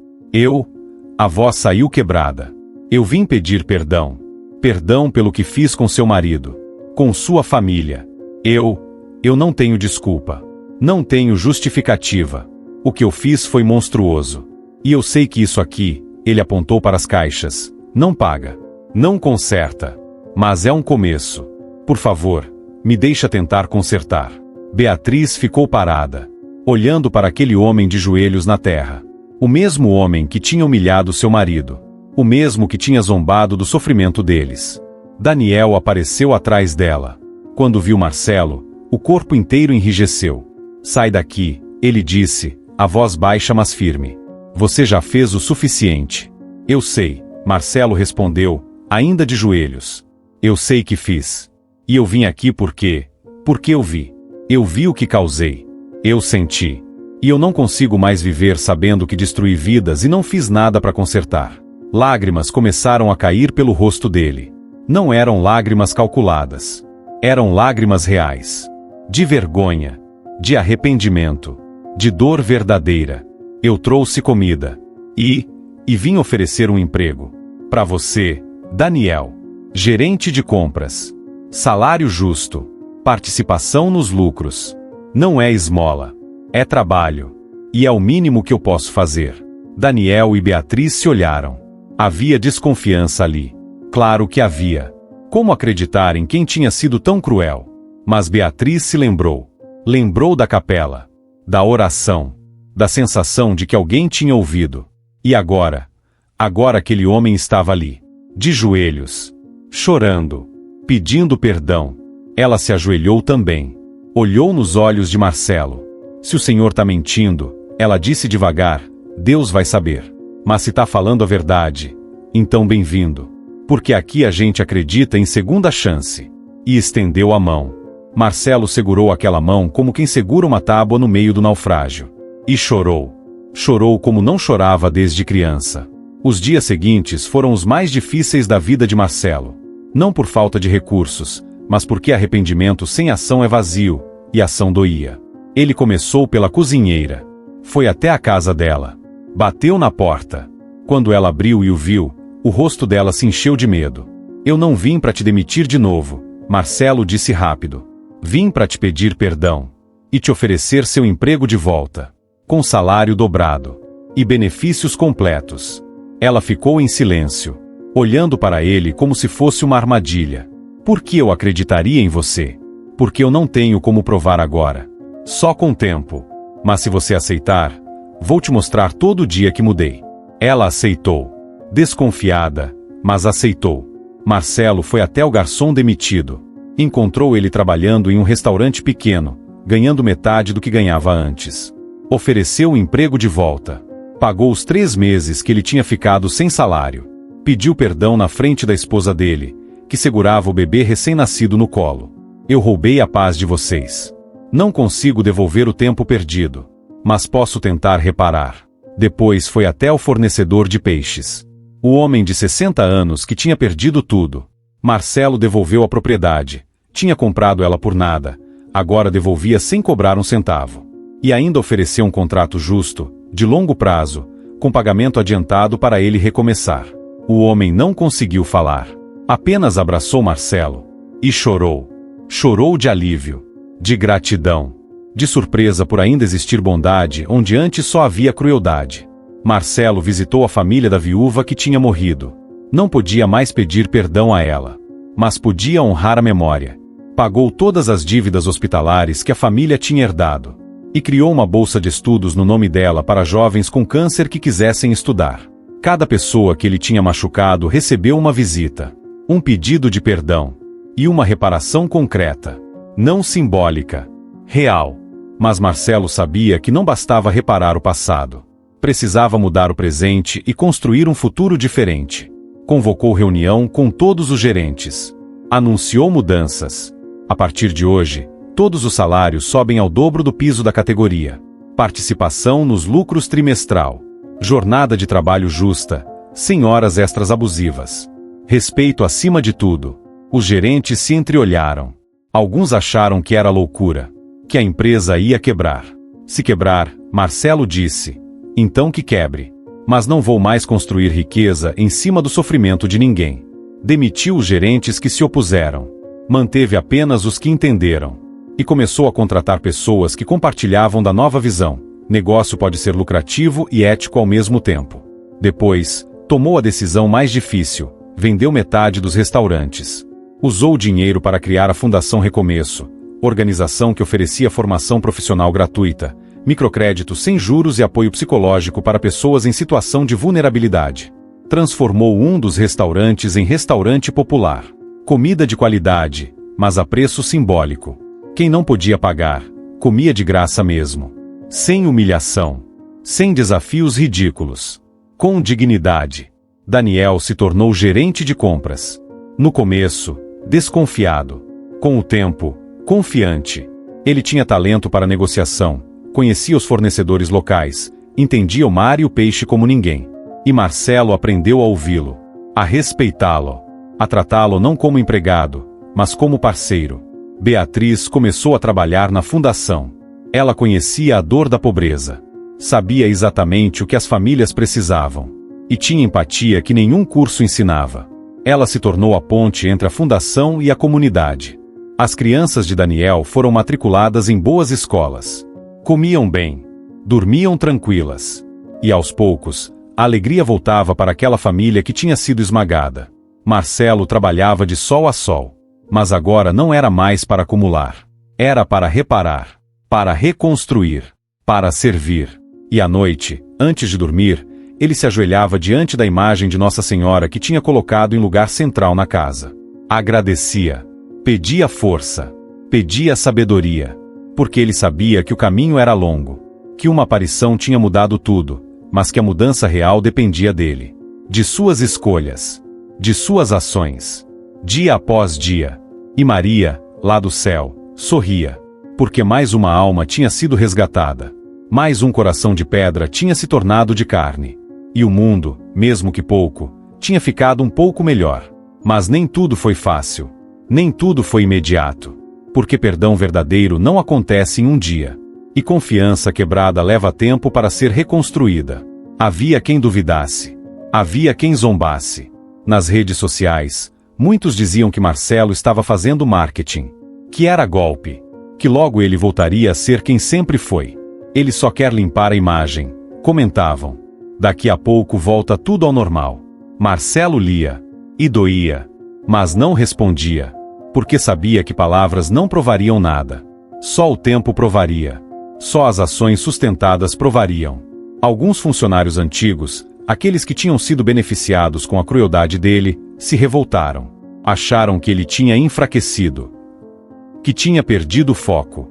A voz saiu quebrada. Eu vim pedir perdão. Perdão pelo que fiz com seu marido. Com sua família. Eu não tenho desculpa. Não tenho justificativa. O que eu fiz foi monstruoso. E eu sei que isso aqui, ele apontou para as caixas, não paga. Não conserta. Mas é um começo. Por favor, me deixa tentar consertar. Beatriz ficou parada, olhando para aquele homem de joelhos na terra. O mesmo homem que tinha humilhado seu marido. O mesmo que tinha zombado do sofrimento deles. Daniel apareceu atrás dela. Quando viu Marcelo, o corpo inteiro enrijeceu. Sai daqui, ele disse, a voz baixa mas firme. Você já fez o suficiente. Eu sei, Marcelo respondeu, ainda de joelhos. Eu sei que fiz. E eu vim aqui porque eu vi. Eu vi o que causei. Eu senti. E eu não consigo mais viver sabendo que destruí vidas e não fiz nada para consertar. Lágrimas começaram a cair pelo rosto dele. Não eram lágrimas calculadas. Eram lágrimas reais. De vergonha. De arrependimento. De dor verdadeira. Eu trouxe comida. E vim oferecer um emprego. Para você, Daniel. Gerente de compras. Salário justo. Participação nos lucros. Não é esmola. É trabalho. E é o mínimo que eu posso fazer. Daniel e Beatriz se olharam. Havia desconfiança ali. Claro que havia. Como acreditar em quem tinha sido tão cruel? Mas Beatriz se lembrou. Lembrou da capela. Da oração. Da sensação de que alguém tinha ouvido. E agora? Agora aquele homem estava ali. De joelhos. Chorando. Pedindo perdão. Ela se ajoelhou também. Olhou nos olhos de Marcelo. Se o senhor está mentindo, ela disse devagar, Deus vai saber. Mas se está falando a verdade, então bem-vindo. Porque aqui a gente acredita em segunda chance. E estendeu a mão. Marcelo segurou aquela mão como quem segura uma tábua no meio do naufrágio. E chorou. Chorou como não chorava desde criança. Os dias seguintes foram os mais difíceis da vida de Marcelo. Não por falta de recursos, mas porque arrependimento sem ação é vazio, e ação doía. Ele começou pela cozinheira. Foi até a casa dela. Bateu na porta. Quando ela abriu e o viu, o rosto dela se encheu de medo. Eu não vim para te demitir de novo, Marcelo disse rápido. Vim para te pedir perdão. E te oferecer seu emprego de volta. Com salário dobrado. E benefícios completos. Ela ficou em silêncio, olhando para ele como se fosse uma armadilha. Por que eu acreditaria em você? Porque eu não tenho como provar agora. Só com o tempo. Mas se você aceitar, vou te mostrar todo dia que mudei. Ela aceitou. Desconfiada, mas aceitou. Marcelo foi até o garçom demitido. Encontrou ele trabalhando em um restaurante pequeno, ganhando metade do que ganhava antes. Ofereceu o emprego de volta. Pagou os 3 meses que ele tinha ficado sem salário. Pediu perdão na frente da esposa dele, que segurava o bebê recém-nascido no colo. Eu roubei a paz de vocês. Não consigo devolver o tempo perdido, mas posso tentar reparar. Depois foi até o fornecedor de peixes. O homem de 60 anos que tinha perdido tudo. Marcelo devolveu a propriedade. Tinha comprado ela por nada. Agora devolvia sem cobrar um centavo. E ainda ofereceu um contrato justo, de longo prazo, com pagamento adiantado para ele recomeçar. O homem não conseguiu falar. Apenas abraçou Marcelo. E chorou. Chorou de alívio. De gratidão. De surpresa por ainda existir bondade onde antes só havia crueldade. Marcelo visitou a família da viúva que tinha morrido. Não podia mais pedir perdão a ela. Mas podia honrar a memória. Pagou todas as dívidas hospitalares que a família tinha herdado. E criou uma bolsa de estudos no nome dela para jovens com câncer que quisessem estudar. Cada pessoa que ele tinha machucado recebeu uma visita. Um pedido de perdão. E uma reparação concreta. Não simbólica. Real. Mas Marcelo sabia que não bastava reparar o passado. Precisava mudar o presente e construir um futuro diferente. Convocou reunião com todos os gerentes. Anunciou mudanças. A partir de hoje, todos os salários sobem ao dobro do piso da categoria. Participação nos lucros trimestral. Jornada de trabalho justa, sem horas extras abusivas. Respeito acima de tudo. Os gerentes se entreolharam. Alguns acharam que era loucura, que a empresa ia quebrar. Se quebrar, Marcelo disse, então que quebre. Mas não vou mais construir riqueza em cima do sofrimento de ninguém. Demitiu os gerentes que se opuseram. Manteve apenas os que entenderam. E começou a contratar pessoas que compartilhavam da nova visão. Negócio pode ser lucrativo e ético ao mesmo tempo. Depois, tomou a decisão mais difícil. Vendeu metade dos restaurantes. Usou o dinheiro para criar a Fundação Recomeço, organização que oferecia formação profissional gratuita, microcrédito sem juros e apoio psicológico para pessoas em situação de vulnerabilidade. Transformou um dos restaurantes em restaurante popular. Comida de qualidade, mas a preço simbólico. Quem não podia pagar, comia de graça mesmo. Sem humilhação. Sem desafios ridículos. Com dignidade. Daniel se tornou gerente de compras. No começo, desconfiado. Com o tempo, confiante. Ele tinha talento para negociação, conhecia os fornecedores locais, entendia o mar e o peixe como ninguém. E Marcelo aprendeu a ouvi-lo, a respeitá-lo, a tratá-lo não como empregado, mas como parceiro. Beatriz começou a trabalhar na fundação. Ela conhecia a dor da pobreza. Sabia exatamente o que as famílias precisavam. E tinha empatia que nenhum curso ensinava. Ela se tornou a ponte entre a fundação e a comunidade. As crianças de Daniel foram matriculadas em boas escolas. Comiam bem. Dormiam tranquilas. E aos poucos, a alegria voltava para aquela família que tinha sido esmagada. Marcelo trabalhava de sol a sol. Mas agora não era mais para acumular. Era para reparar. Para reconstruir. Para servir. E à noite, antes de dormir, ele se ajoelhava diante da imagem de Nossa Senhora que tinha colocado em lugar central na casa. Agradecia. Pedia força. Pedia sabedoria. Porque ele sabia que o caminho era longo. Que uma aparição tinha mudado tudo, mas que a mudança real dependia dele. De suas escolhas. De suas ações. Dia após dia. E Maria, lá do céu, sorria. Porque mais uma alma tinha sido resgatada. Mais um coração de pedra tinha se tornado de carne. E o mundo, mesmo que pouco, tinha ficado um pouco melhor. Mas nem tudo foi fácil. Nem tudo foi imediato. Porque perdão verdadeiro não acontece em um dia. E confiança quebrada leva tempo para ser reconstruída. Havia quem duvidasse. Havia quem zombasse. Nas redes sociais, muitos diziam que Marcelo estava fazendo marketing. Que era golpe. Que logo ele voltaria a ser quem sempre foi. Ele só quer limpar a imagem. Comentavam. Daqui a pouco volta tudo ao normal. Marcelo lia. E doía. Mas não respondia. Porque sabia que palavras não provariam nada. Só o tempo provaria. Só as ações sustentadas provariam. Alguns funcionários antigos, aqueles que tinham sido beneficiados com a crueldade dele, se revoltaram. Acharam que ele tinha enfraquecido. Que tinha perdido o foco.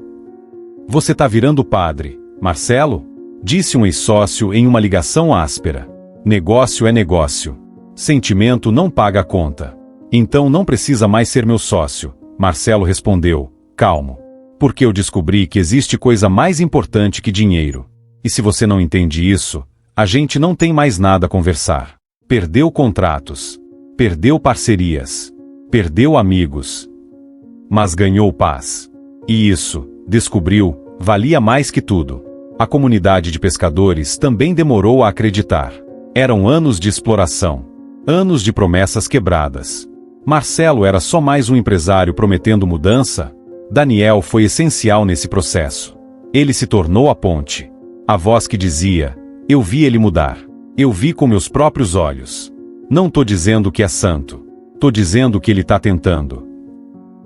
Você tá virando padre, Marcelo? Disse um ex-sócio em uma ligação áspera. Negócio é negócio. Sentimento não paga a conta. Então não precisa mais ser meu sócio, Marcelo respondeu, calmo. Porque eu descobri que existe coisa mais importante que dinheiro. E se você não entende isso, a gente não tem mais nada a conversar. Perdeu contratos. Perdeu parcerias. Perdeu amigos. Mas ganhou paz. E isso, descobriu, valia mais que tudo. A comunidade de pescadores também demorou a acreditar. Eram anos de exploração. Anos de promessas quebradas. Marcelo era só mais um empresário prometendo mudança? Daniel foi essencial nesse processo. Ele se tornou a ponte. A voz que dizia, eu vi ele mudar. Eu vi com meus próprios olhos. Não tô dizendo que é santo. Tô dizendo que ele tá tentando.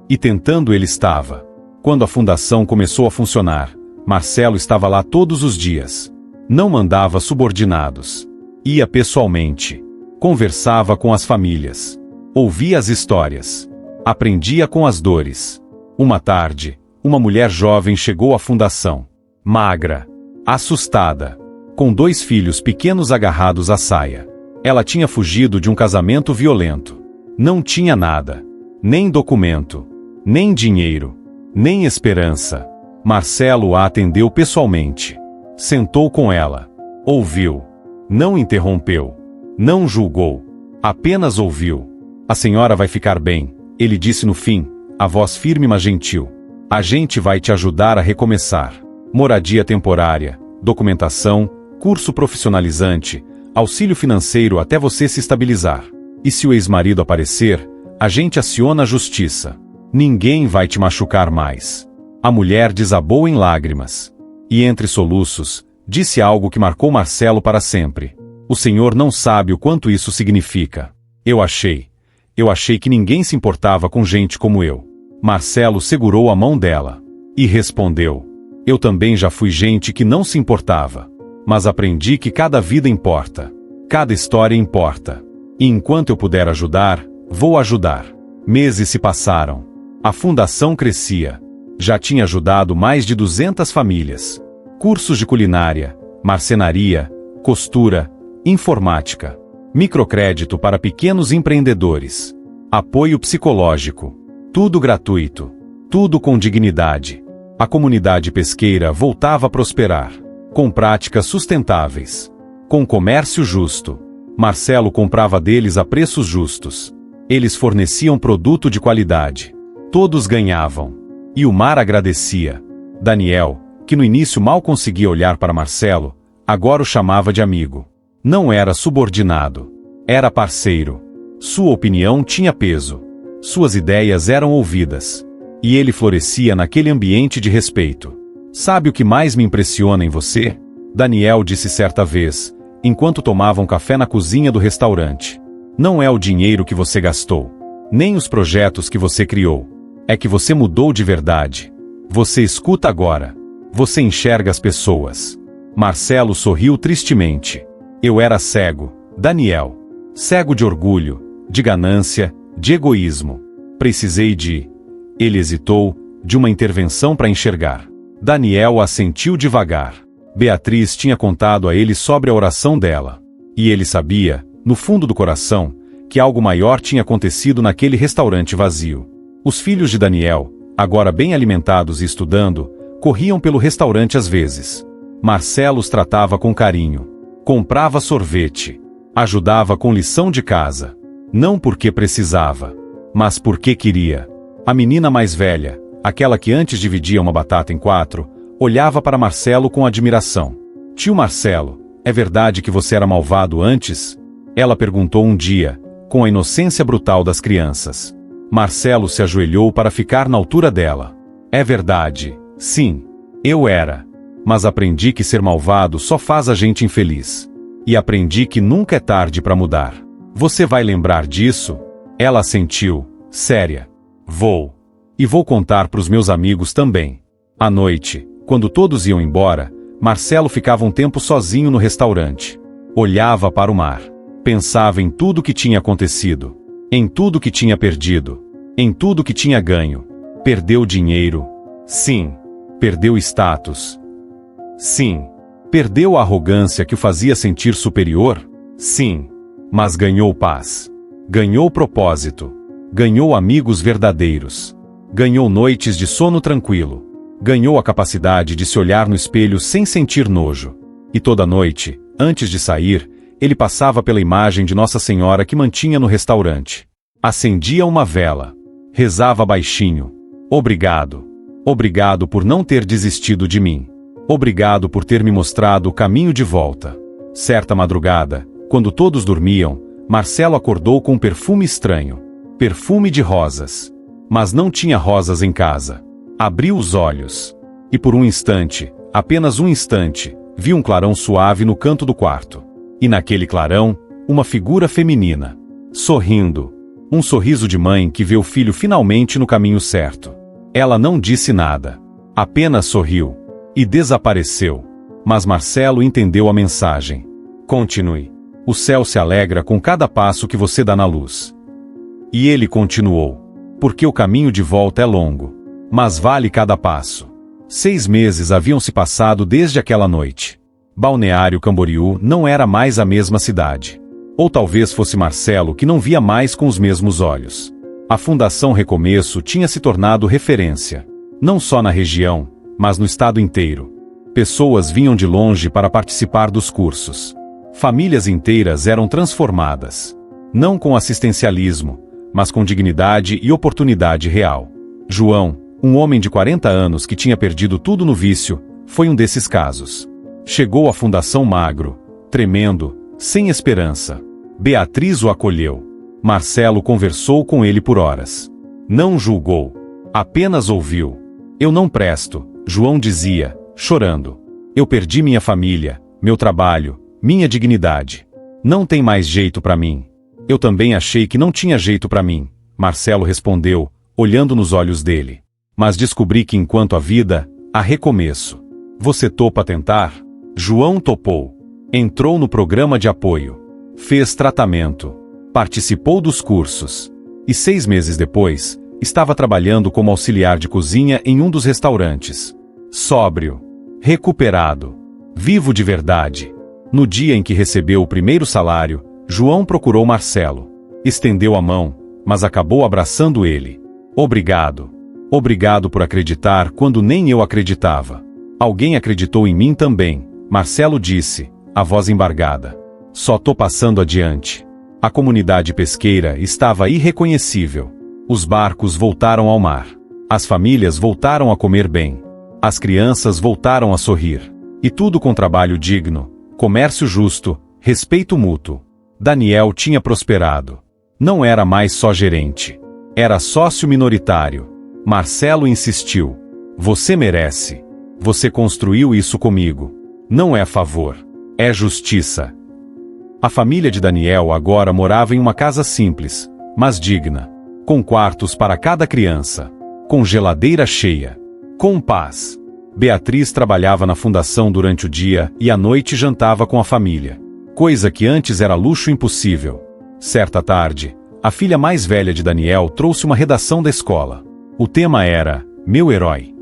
E tentando ele estava. Quando a fundação começou a funcionar, Marcelo estava lá todos os dias. Não mandava subordinados. Ia pessoalmente. Conversava com as famílias. Ouvia as histórias. Aprendia com as dores. Uma tarde, uma mulher jovem chegou à fundação. Magra. Assustada. Com 2 filhos pequenos agarrados à saia. Ela tinha fugido de um casamento violento. Não tinha nada. Nem documento. Nem dinheiro. Nem esperança. Marcelo a atendeu pessoalmente. Sentou com ela. Ouviu. Não interrompeu. Não julgou. Apenas ouviu. A senhora vai ficar bem, ele disse no fim, a voz firme mas gentil. A gente vai te ajudar a recomeçar. Moradia temporária, documentação, curso profissionalizante, auxílio financeiro até você se estabilizar. E se o ex-marido aparecer, a gente aciona a justiça. Ninguém vai te machucar mais. A mulher desabou em lágrimas. E entre soluços, disse algo que marcou Marcelo para sempre. O senhor não sabe o quanto isso significa. Eu achei que ninguém se importava com gente como eu. Marcelo segurou a mão dela. E respondeu. Eu também já fui gente que não se importava. Mas aprendi que cada vida importa. Cada história importa. E enquanto eu puder ajudar, vou ajudar. Meses se passaram. A fundação crescia. Já tinha ajudado mais de 200 famílias. Cursos de culinária, marcenaria, costura, informática. Microcrédito para pequenos empreendedores. Apoio psicológico. Tudo gratuito. Tudo com dignidade. A comunidade pesqueira voltava a prosperar. Com práticas sustentáveis. Com comércio justo. Marcelo comprava deles a preços justos. Eles forneciam produto de qualidade. Todos ganhavam. E o mar agradecia. Daniel, que no início mal conseguia olhar para Marcelo, agora o chamava de amigo. Não era subordinado. Era parceiro. Sua opinião tinha peso. Suas ideias eram ouvidas. E ele florescia naquele ambiente de respeito. Sabe o que mais me impressiona em você? Daniel disse certa vez, enquanto tomavam café na cozinha do restaurante. Não é o dinheiro que você gastou, nem os projetos que você criou. É que você mudou de verdade. Você escuta agora. Você enxerga as pessoas. Marcelo sorriu tristemente. Eu era cego, Daniel. Cego de orgulho, de ganância, de egoísmo. Precisei de... Ele hesitou, de uma intervenção para enxergar. Daniel assentiu devagar. Beatriz tinha contado a ele sobre a oração dela. E ele sabia, no fundo do coração, que algo maior tinha acontecido naquele restaurante vazio. Os filhos de Daniel, agora bem alimentados e estudando, corriam pelo restaurante às vezes. Marcelo os tratava com carinho. Comprava sorvete. Ajudava com lição de casa. Não porque precisava, mas porque queria. A menina mais velha, aquela que antes dividia uma batata em 4, olhava para Marcelo com admiração. Tio Marcelo, é verdade que você era malvado antes? Ela perguntou um dia, com a inocência brutal das crianças. Marcelo se ajoelhou para ficar na altura dela. É verdade, sim, eu era. Mas aprendi que ser malvado só faz a gente infeliz. E aprendi que nunca é tarde para mudar. Você vai lembrar disso? Ela assentiu, séria. Vou. E vou contar para os meus amigos também. À noite, quando todos iam embora, Marcelo ficava um tempo sozinho no restaurante. Olhava para o mar. Pensava em tudo que tinha acontecido. Em tudo que tinha perdido. Em tudo que tinha ganho. Perdeu dinheiro. Sim. Perdeu status. Sim. Perdeu a arrogância que o fazia sentir superior? Sim. Mas ganhou paz. Ganhou propósito. Ganhou amigos verdadeiros. Ganhou noites de sono tranquilo. Ganhou a capacidade de se olhar no espelho sem sentir nojo. E toda noite, antes de sair, ele passava pela imagem de Nossa Senhora que mantinha no restaurante. Acendia uma vela. Rezava baixinho. Obrigado. Obrigado por não ter desistido de mim. Obrigado por ter me mostrado o caminho de volta. Certa madrugada, quando todos dormiam, Marcelo acordou com um perfume estranho. Perfume de rosas. Mas não tinha rosas em casa. Abriu os olhos. E por um instante, apenas um instante, viu um clarão suave no canto do quarto. E naquele clarão, uma figura feminina. Sorrindo. Um sorriso de mãe que vê o filho finalmente no caminho certo. Ela não disse nada. Apenas sorriu. E desapareceu. Mas Marcelo entendeu a mensagem. Continue. O céu se alegra com cada passo que você dá na luz. E ele continuou. Porque o caminho de volta é longo. Mas vale cada passo. 6 meses haviam se passado desde aquela noite. Balneário Camboriú não era mais a mesma cidade. Ou talvez fosse Marcelo que não via mais com os mesmos olhos. A Fundação Recomeço tinha se tornado referência. Não só na região, mas no estado inteiro. Pessoas vinham de longe para participar dos cursos. Famílias inteiras eram transformadas. Não com assistencialismo, mas com dignidade e oportunidade real. João, um homem de 40 anos que tinha perdido tudo no vício, foi um desses casos. Chegou à fundação magro, tremendo, sem esperança. Beatriz o acolheu. Marcelo conversou com ele por horas. Não julgou. Apenas ouviu. Eu não presto, João dizia, chorando. Eu perdi minha família, meu trabalho, minha dignidade. Não tem mais jeito para mim. Eu também achei que não tinha jeito para mim, Marcelo respondeu, olhando nos olhos dele. Mas descobri que enquanto há vida, há recomeço. Você topa tentar? João topou. Entrou no programa de apoio. Fez tratamento. Participou dos cursos. E 6 meses depois, estava trabalhando como auxiliar de cozinha em um dos restaurantes. Sóbrio. Recuperado. Vivo de verdade. No dia em que recebeu o primeiro salário, João procurou Marcelo. Estendeu a mão, mas acabou abraçando ele. Obrigado. Obrigado por acreditar quando nem eu acreditava. Alguém acreditou em mim também, Marcelo disse, a voz embargada. Só tô passando adiante. A comunidade pesqueira estava irreconhecível. Os barcos voltaram ao mar. As famílias voltaram a comer bem. As crianças voltaram a sorrir. E tudo com trabalho digno, comércio justo, respeito mútuo. Daniel tinha prosperado. Não era mais só gerente. Era sócio minoritário. Marcelo insistiu. Você merece. Você construiu isso comigo. Não é favor. É justiça. A família de Daniel agora morava em uma casa simples, mas digna. Com quartos para cada criança. Com geladeira cheia. Com paz. Beatriz trabalhava na fundação durante o dia e à noite jantava com a família. Coisa que antes era luxo impossível. Certa tarde, a filha mais velha de Daniel trouxe uma redação da escola. O tema era Meu Herói.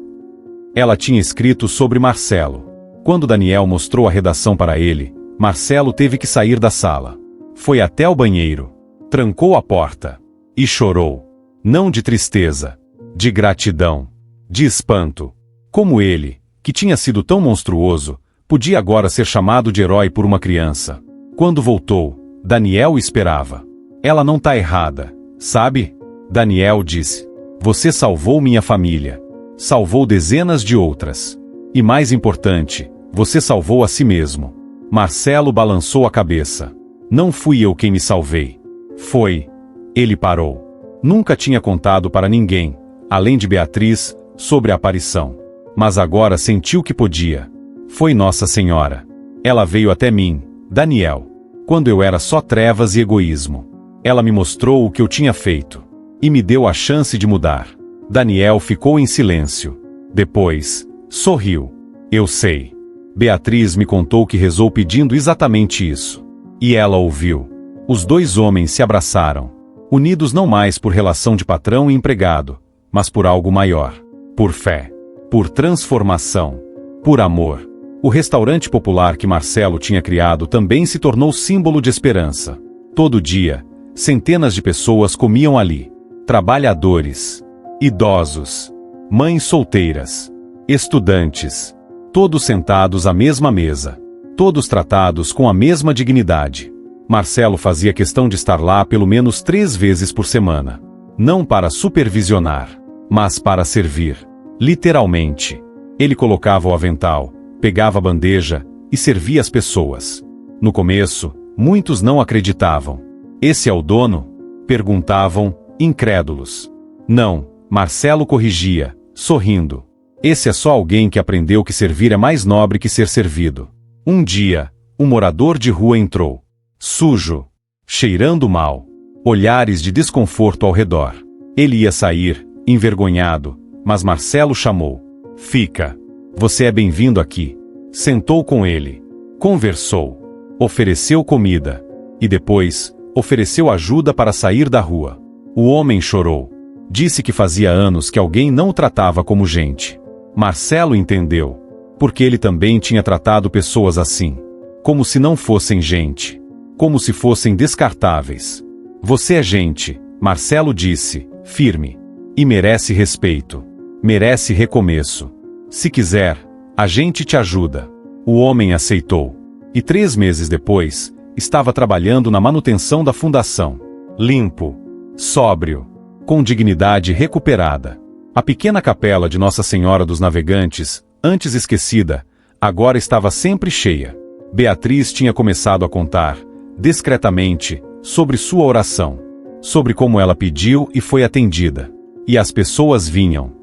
Ela tinha escrito sobre Marcelo. Quando Daniel mostrou a redação para ele, Marcelo teve que sair da sala. Foi até o banheiro. Trancou a porta. E chorou. Não de tristeza. De gratidão. De espanto. Como ele, que tinha sido tão monstruoso, podia agora ser chamado de herói por uma criança. Quando voltou, Daniel esperava. Ela não tá errada, sabe? Daniel disse. Você salvou minha família. Salvou dezenas de outras. E mais importante, você salvou a si mesmo. Marcelo balançou a cabeça. Não fui eu quem me salvei. Foi. Ele parou. Nunca tinha contado para ninguém, além de Beatriz, sobre a aparição. Mas agora sentiu que podia. Foi Nossa Senhora. Ela veio até mim, Daniel, quando eu era só trevas e egoísmo. Ela me mostrou o que eu tinha feito. E me deu a chance de mudar. Daniel ficou em silêncio. Depois, sorriu. Eu sei. Beatriz me contou que rezou pedindo exatamente isso. E ela ouviu. Os 2 homens se abraçaram. Unidos não mais por relação de patrão e empregado, mas por algo maior. Por fé. Por transformação. Por amor. O restaurante popular que Marcelo tinha criado também se tornou símbolo de esperança. Todo dia, centenas de pessoas comiam ali. Trabalhadores. Idosos. Mães solteiras. Estudantes. Todos sentados à mesma mesa. Todos tratados com a mesma dignidade. Marcelo fazia questão de estar lá pelo menos 3 vezes por semana. Não para supervisionar, mas para servir. Literalmente. Ele colocava o avental, pegava a bandeja e servia as pessoas. No começo, muitos não acreditavam. Esse é o dono? Perguntavam, incrédulos. Não, Marcelo corrigia, sorrindo. Esse é só alguém que aprendeu que servir é mais nobre que ser servido. Um dia, um morador de rua entrou. Sujo. Cheirando mal. Olhares de desconforto ao redor. Ele ia sair, envergonhado, mas Marcelo chamou. Fica. Você é bem-vindo aqui. Sentou com ele. Conversou. Ofereceu comida. E depois, ofereceu ajuda para sair da rua. O homem chorou. Disse que fazia anos que alguém não o tratava como gente. Marcelo entendeu. Porque ele também tinha tratado pessoas assim. Como se não fossem gente. Como se fossem descartáveis. Você é gente, Marcelo disse, firme. E merece respeito. Merece recomeço. Se quiser, a gente te ajuda. O homem aceitou. E 3 meses depois, estava trabalhando na manutenção da fundação. Limpo, sóbrio, com dignidade recuperada. A pequena capela de Nossa Senhora dos Navegantes, antes esquecida, agora estava sempre cheia. Beatriz tinha começado a contar, discretamente, sobre sua oração, sobre como ela pediu e foi atendida. E as pessoas vinham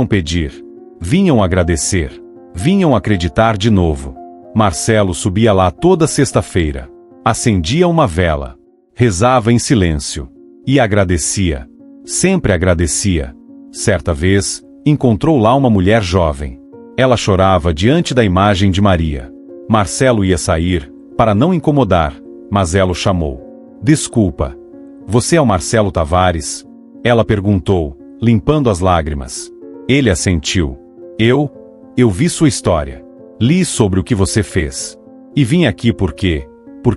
pedir, vinham agradecer, vinham acreditar de novo. Marcelo subia lá toda sexta-feira, acendia uma vela, rezava em silêncio e agradecia, sempre agradecia. Certa vez, encontrou lá uma mulher jovem. Ela chorava diante da imagem de Maria. Marcelo ia sair, para não incomodar, mas ela o chamou. Desculpa, você é o Marcelo Tavares? Ela perguntou, limpando as lágrimas. Ele assentiu. Eu vi sua história. Li sobre o que você fez. E vim aqui porque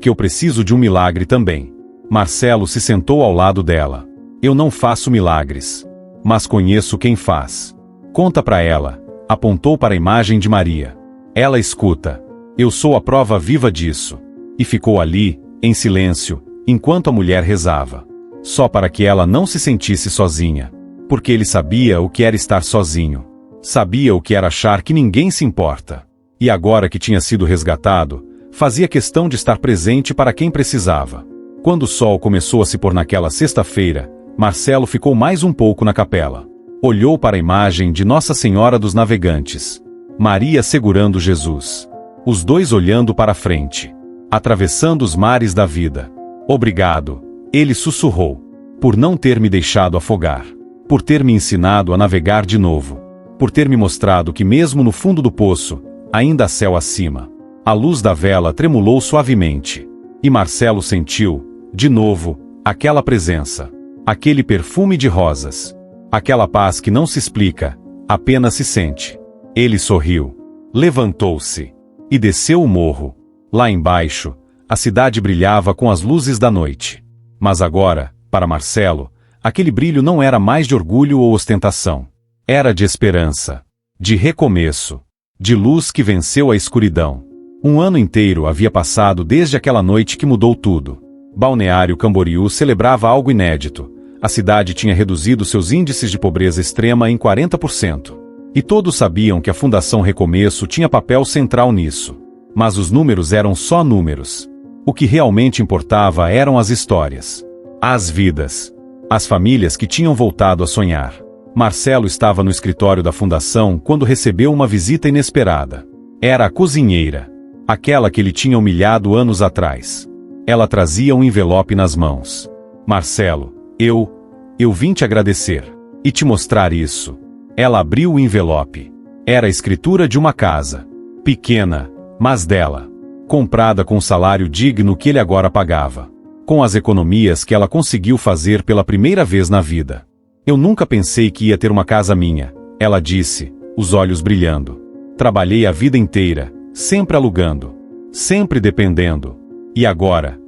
eu preciso de um milagre também. Marcelo se sentou ao lado dela. Eu não faço milagres, mas conheço quem faz. Conta para ela. Apontou para a imagem de Maria. Ela escuta. Eu sou a prova viva disso. E ficou ali, em silêncio, enquanto a mulher rezava. Só para que ela não se sentisse sozinha. Porque ele sabia o que era estar sozinho. Sabia o que era achar que ninguém se importa. E agora que tinha sido resgatado, fazia questão de estar presente para quem precisava. Quando o sol começou a se pôr naquela sexta-feira, Marcelo ficou mais um pouco na capela. Olhou para a imagem de Nossa Senhora dos Navegantes. Maria segurando Jesus. Os dois olhando para frente. Atravessando os mares da vida. Obrigado, ele sussurrou. Por não ter me deixado afogar. Por ter me ensinado a navegar de novo. Por ter me mostrado que mesmo no fundo do poço, ainda há céu acima. A luz da vela tremulou suavemente. E Marcelo sentiu, de novo, aquela presença. Aquele perfume de rosas. Aquela paz que não se explica, apenas se sente. Ele sorriu. Levantou-se. E desceu o morro. Lá embaixo, a cidade brilhava com as luzes da noite. Mas agora, para Marcelo, aquele brilho não era mais de orgulho ou ostentação. Era de esperança. De recomeço. De luz que venceu a escuridão. Um ano inteiro havia passado desde aquela noite que mudou tudo. Balneário Camboriú celebrava algo inédito. A cidade tinha reduzido seus índices de pobreza extrema em 40%. E todos sabiam que a Fundação Recomeço tinha papel central nisso. Mas os números eram só números. O que realmente importava eram as histórias. As vidas. As famílias que tinham voltado a sonhar. Marcelo estava no escritório da Fundação quando recebeu uma visita inesperada. Era a cozinheira. Aquela que ele tinha humilhado anos atrás. Ela trazia um envelope nas mãos. Marcelo, eu vim te agradecer. E te mostrar isso. Ela abriu o envelope. Era a escritura de uma casa. Pequena, mas dela. Comprada com o salário digno que ele agora pagava. Com as economias que ela conseguiu fazer pela primeira vez na vida. Eu nunca pensei que ia ter uma casa minha, ela disse, os olhos brilhando. Trabalhei a vida inteira, sempre alugando. Sempre dependendo. E agora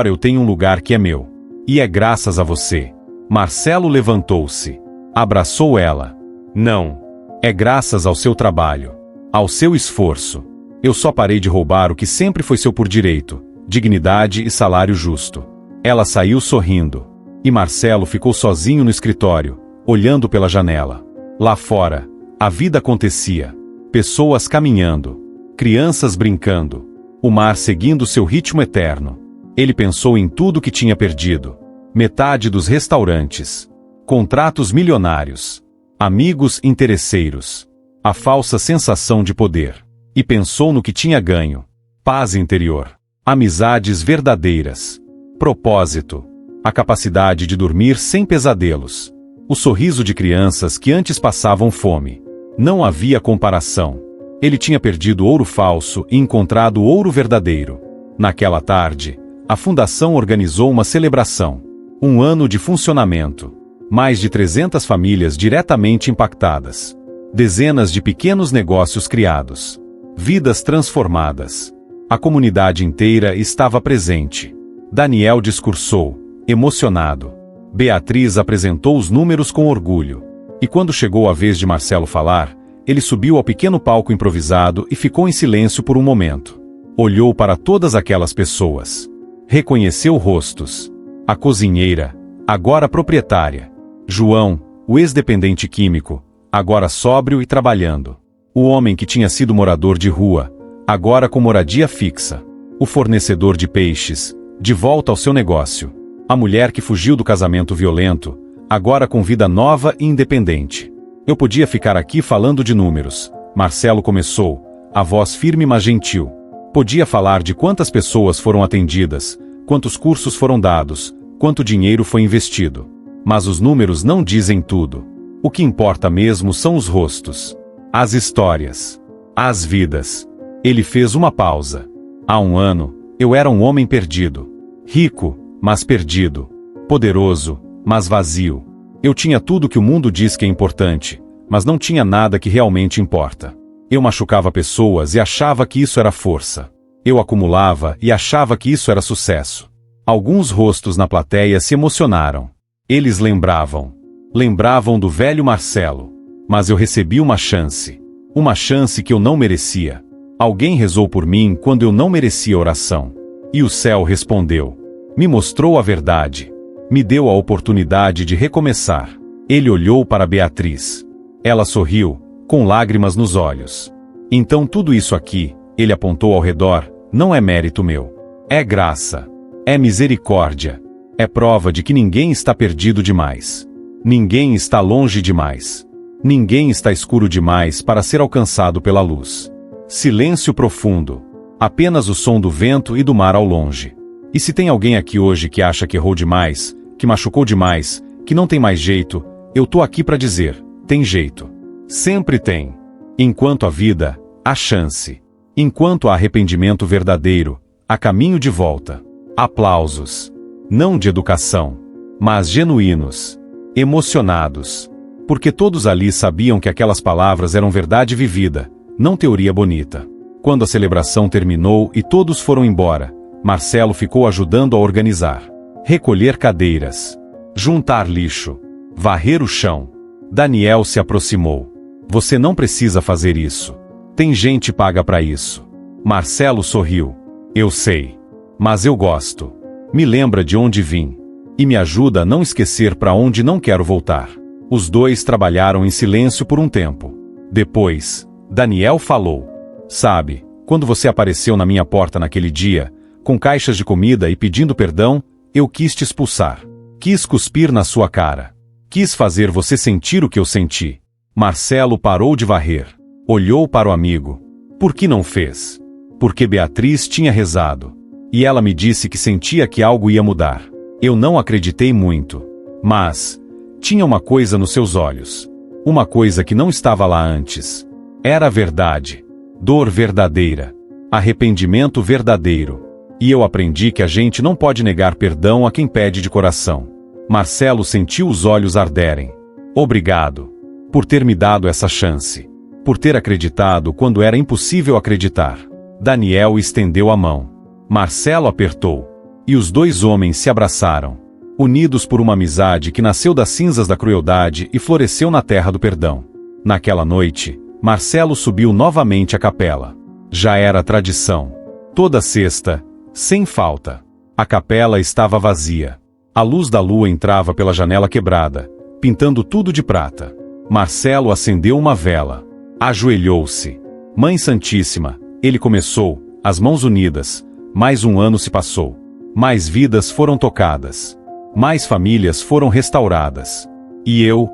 eu tenho um lugar que é meu. E é graças a você. Marcelo levantou-se. Abraçou ela. Não. É graças ao seu trabalho. Ao seu esforço. Eu só parei de roubar o que sempre foi seu por direito. Dignidade e salário justo. Ela saiu sorrindo. E Marcelo ficou sozinho no escritório, olhando pela janela. Lá fora, a vida acontecia. Pessoas caminhando. Crianças brincando. O mar seguindo seu ritmo eterno. Ele pensou em tudo que tinha perdido. Metade dos restaurantes. Contratos milionários. Amigos interesseiros. A falsa sensação de poder. E pensou no que tinha ganho. Paz interior. Amizades verdadeiras. Propósito. A capacidade de dormir sem pesadelos. O sorriso de crianças que antes passavam fome. Não havia comparação. Ele tinha perdido ouro falso e encontrado ouro verdadeiro. Naquela tarde, a Fundação organizou uma celebração. 1 ano de funcionamento. Mais de 300 famílias diretamente impactadas. Dezenas de pequenos negócios criados. Vidas transformadas. A comunidade inteira estava presente. Daniel discursou, emocionado. Beatriz apresentou os números com orgulho. E quando chegou a vez de Marcelo falar, ele subiu ao pequeno palco improvisado e ficou em silêncio por um momento. Olhou para todas aquelas pessoas. Reconheceu rostos. A cozinheira, agora proprietária. João, o ex-dependente químico, agora sóbrio e trabalhando. O homem que tinha sido morador de rua, agora com moradia fixa. O fornecedor de peixes, de volta ao seu negócio. A mulher que fugiu do casamento violento, agora com vida nova e independente. Eu podia ficar aqui falando de números. Marcelo começou, a voz firme mas gentil. Podia falar de quantas pessoas foram atendidas, quantos cursos foram dados, quanto dinheiro foi investido. Mas os números não dizem tudo. O que importa mesmo são os rostos, as histórias, as vidas. Ele fez uma pausa. Há um ano, eu era um homem perdido. Rico, mas perdido. Poderoso, mas vazio. Eu tinha tudo que o mundo diz que é importante, mas não tinha nada que realmente importa. Eu machucava pessoas e achava que isso era força. Eu acumulava e achava que isso era sucesso. Alguns rostos na plateia se emocionaram. Eles lembravam do velho Marcelo. Mas eu recebi uma chance que eu não merecia. Alguém rezou por mim quando eu não merecia oração. E o céu respondeu. Me mostrou a verdade. Me deu a oportunidade de recomeçar. Ele olhou para Beatriz. Ela sorriu, com lágrimas nos olhos. Então tudo isso aqui, ele apontou ao redor, não é mérito meu. É graça. É misericórdia. É prova de que ninguém está perdido demais. Ninguém está longe demais. Ninguém está escuro demais para ser alcançado pela luz. Silêncio profundo. Apenas o som do vento e do mar ao longe. E se tem alguém aqui hoje que acha que errou demais, que machucou demais, que não tem mais jeito, eu tô aqui para dizer, tem jeito. Sempre tem. Enquanto há vida, há chance. Enquanto há arrependimento verdadeiro, há caminho de volta. Aplausos. Não de educação, mas genuínos. Emocionados. Porque todos ali sabiam que aquelas palavras eram verdade vivida, não teoria bonita. Quando a celebração terminou e todos foram embora, Marcelo ficou ajudando a organizar. Recolher cadeiras. Juntar lixo. Varrer o chão. Daniel se aproximou. Você não precisa fazer isso. Tem gente paga para isso. Marcelo sorriu. Eu sei. Mas eu gosto. Me lembra de onde vim. E me ajuda a não esquecer para onde não quero voltar. Os dois trabalharam em silêncio por um tempo. Depois, Daniel falou. Sabe, quando você apareceu na minha porta naquele dia, com caixas de comida e pedindo perdão, eu quis te expulsar. Quis cuspir na sua cara. Quis fazer você sentir o que eu senti. Marcelo parou de varrer. Olhou para o amigo. Por que não fez? Porque Beatriz tinha rezado. E ela me disse que sentia que algo ia mudar. Eu não acreditei muito. Mas tinha uma coisa nos seus olhos. Uma coisa que não estava lá antes. Era a verdade. Dor verdadeira. Arrependimento verdadeiro. E eu aprendi que a gente não pode negar perdão a quem pede de coração. Marcelo sentiu os olhos arderem. Obrigado. Por ter me dado essa chance. Por ter acreditado quando era impossível acreditar. Daniel estendeu a mão. Marcelo apertou. E os dois homens se abraçaram. Unidos por uma amizade que nasceu das cinzas da crueldade e floresceu na terra do perdão. Naquela noite, Marcelo subiu novamente à capela. Já era tradição. Toda sexta, sem falta. A capela estava vazia. A luz da lua entrava pela janela quebrada, pintando tudo de prata. Marcelo acendeu uma vela. Ajoelhou-se. Mãe Santíssima, ele começou, as mãos unidas. Mais um ano se passou. Mais vidas foram tocadas. Mais famílias foram restauradas. E eu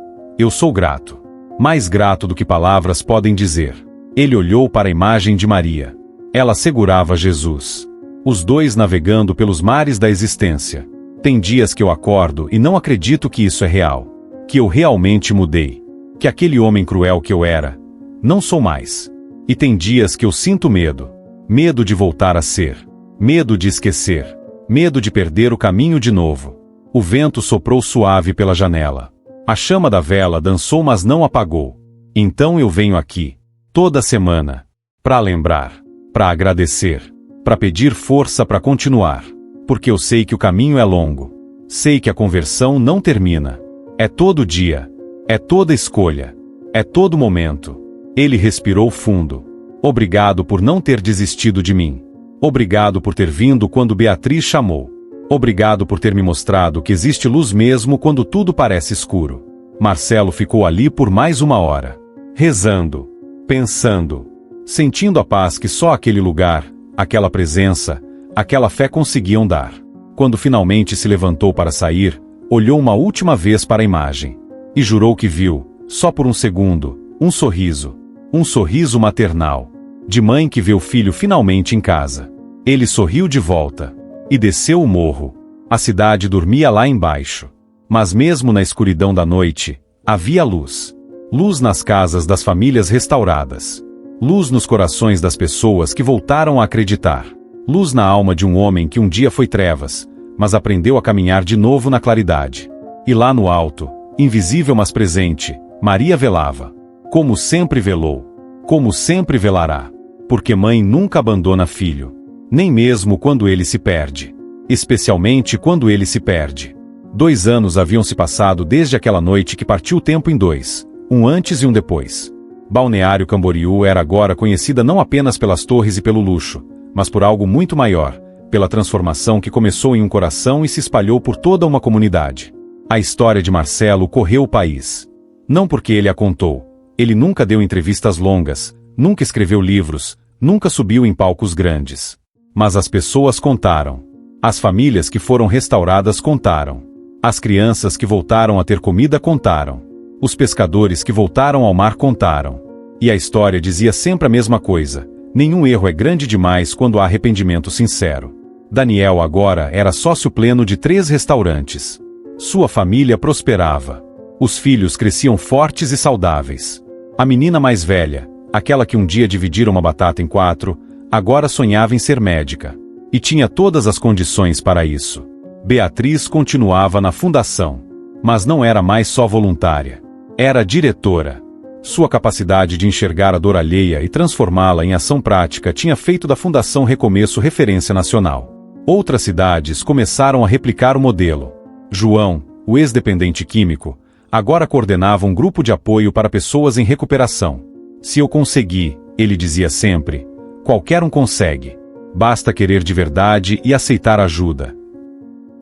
sou grato. Mais grato do que palavras podem dizer. Ele olhou para a imagem de Maria. Ela segurava Jesus. Os dois navegando pelos mares da existência. Tem dias que eu acordo e não acredito que isso é real. Que eu realmente mudei. Que aquele homem cruel que eu era, não sou mais. E tem dias que eu sinto medo. Medo de voltar a ser. Medo de esquecer. Medo de perder o caminho de novo. O vento soprou suave pela janela. A chama da vela dançou mas não apagou. Então eu venho aqui, toda semana, para lembrar, para agradecer, para pedir força para continuar. Porque eu sei que o caminho é longo. Sei que a conversão não termina. É todo dia. É toda escolha. É todo momento. Ele respirou fundo. Obrigado por não ter desistido de mim. Obrigado por ter vindo quando Beatriz chamou. Obrigado por ter me mostrado que existe luz mesmo quando tudo parece escuro. Marcelo ficou ali por mais 1 hora. Rezando, pensando, sentindo a paz que só aquele lugar, aquela presença, aquela fé conseguiam dar. Quando finalmente se levantou para sair, olhou uma última vez para a imagem. E jurou que viu, só por um segundo, um sorriso maternal, de mãe que vê o filho finalmente em casa. Ele sorriu de volta. E desceu o morro. A cidade dormia lá embaixo. Mas mesmo na escuridão da noite, havia luz. Luz nas casas das famílias restauradas. Luz nos corações das pessoas que voltaram a acreditar. Luz na alma de um homem que um dia foi trevas, mas aprendeu a caminhar de novo na claridade. E lá no alto, invisível mas presente, Maria velava. Como sempre velou. Como sempre velará. Porque mãe nunca abandona filho. Nem mesmo quando ele se perde. Especialmente quando ele se perde. 2 anos haviam se passado desde aquela noite que partiu o tempo em 2, um antes e um depois. Balneário Camboriú era agora conhecida não apenas pelas torres e pelo luxo, mas por algo muito maior, pela transformação que começou em um coração e se espalhou por toda uma comunidade. A história de Marcelo correu o país. Não porque ele a contou. Ele nunca deu entrevistas longas, nunca escreveu livros, nunca subiu em palcos grandes. Mas as pessoas contaram. As famílias que foram restauradas contaram. As crianças que voltaram a ter comida contaram. Os pescadores que voltaram ao mar contaram. E a história dizia sempre a mesma coisa. Nenhum erro é grande demais quando há arrependimento sincero. Daniel agora era sócio pleno de 3 restaurantes. Sua família prosperava. Os filhos cresciam fortes e saudáveis. A menina mais velha, aquela que um dia dividiram uma batata em 4, agora sonhava em ser médica. E tinha todas as condições para isso. Beatriz continuava na fundação. Mas não era mais só voluntária. Era diretora. Sua capacidade de enxergar a dor alheia e transformá-la em ação prática tinha feito da Fundação Recomeço referência nacional. Outras cidades começaram a replicar o modelo. João, o ex-dependente químico, agora coordenava um grupo de apoio para pessoas em recuperação. Se eu conseguir, ele dizia sempre, qualquer um consegue. Basta querer de verdade e aceitar ajuda.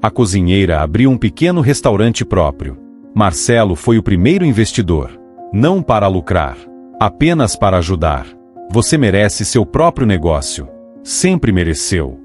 A cozinheira abriu um pequeno restaurante próprio. Marcelo foi o primeiro investidor. Não para lucrar. Apenas para ajudar. Você merece seu próprio negócio. Sempre mereceu.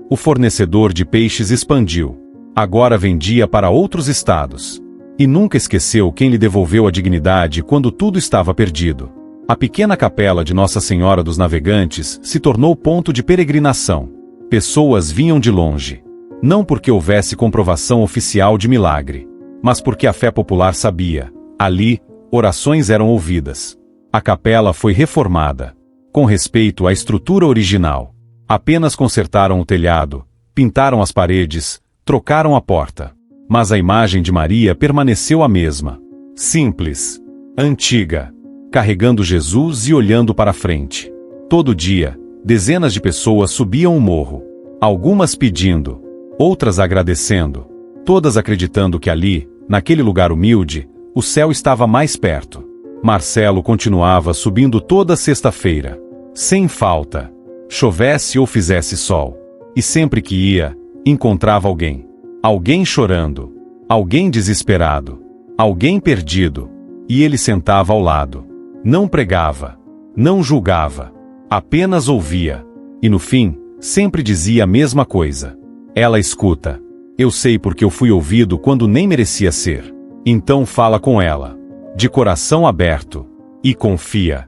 O fornecedor de peixes expandiu. Agora vendia para outros estados. E nunca esqueceu quem lhe devolveu a dignidade quando tudo estava perdido. A pequena capela de Nossa Senhora dos Navegantes se tornou ponto de peregrinação. Pessoas vinham de longe. Não porque houvesse comprovação oficial de milagre, mas porque a fé popular sabia. Ali, orações eram ouvidas. A capela foi reformada. Com respeito à estrutura original. Apenas consertaram o telhado, pintaram as paredes, trocaram a porta. Mas a imagem de Maria permaneceu a mesma. Simples. Antiga. Carregando Jesus e olhando para frente. Todo dia, dezenas de pessoas subiam o morro. Algumas pedindo, outras agradecendo. Todas acreditando que ali, naquele lugar humilde, o céu estava mais perto. Marcelo continuava subindo toda sexta-feira. Sem falta. Chovesse ou fizesse sol. E sempre que ia, encontrava alguém. Alguém chorando. Alguém desesperado. Alguém perdido. E ele sentava ao lado. Não pregava. Não julgava. Apenas ouvia. E no fim, sempre dizia a mesma coisa. Ela escuta. Eu sei porque eu fui ouvido quando nem merecia ser. Então fala com ela. De coração aberto. E confia.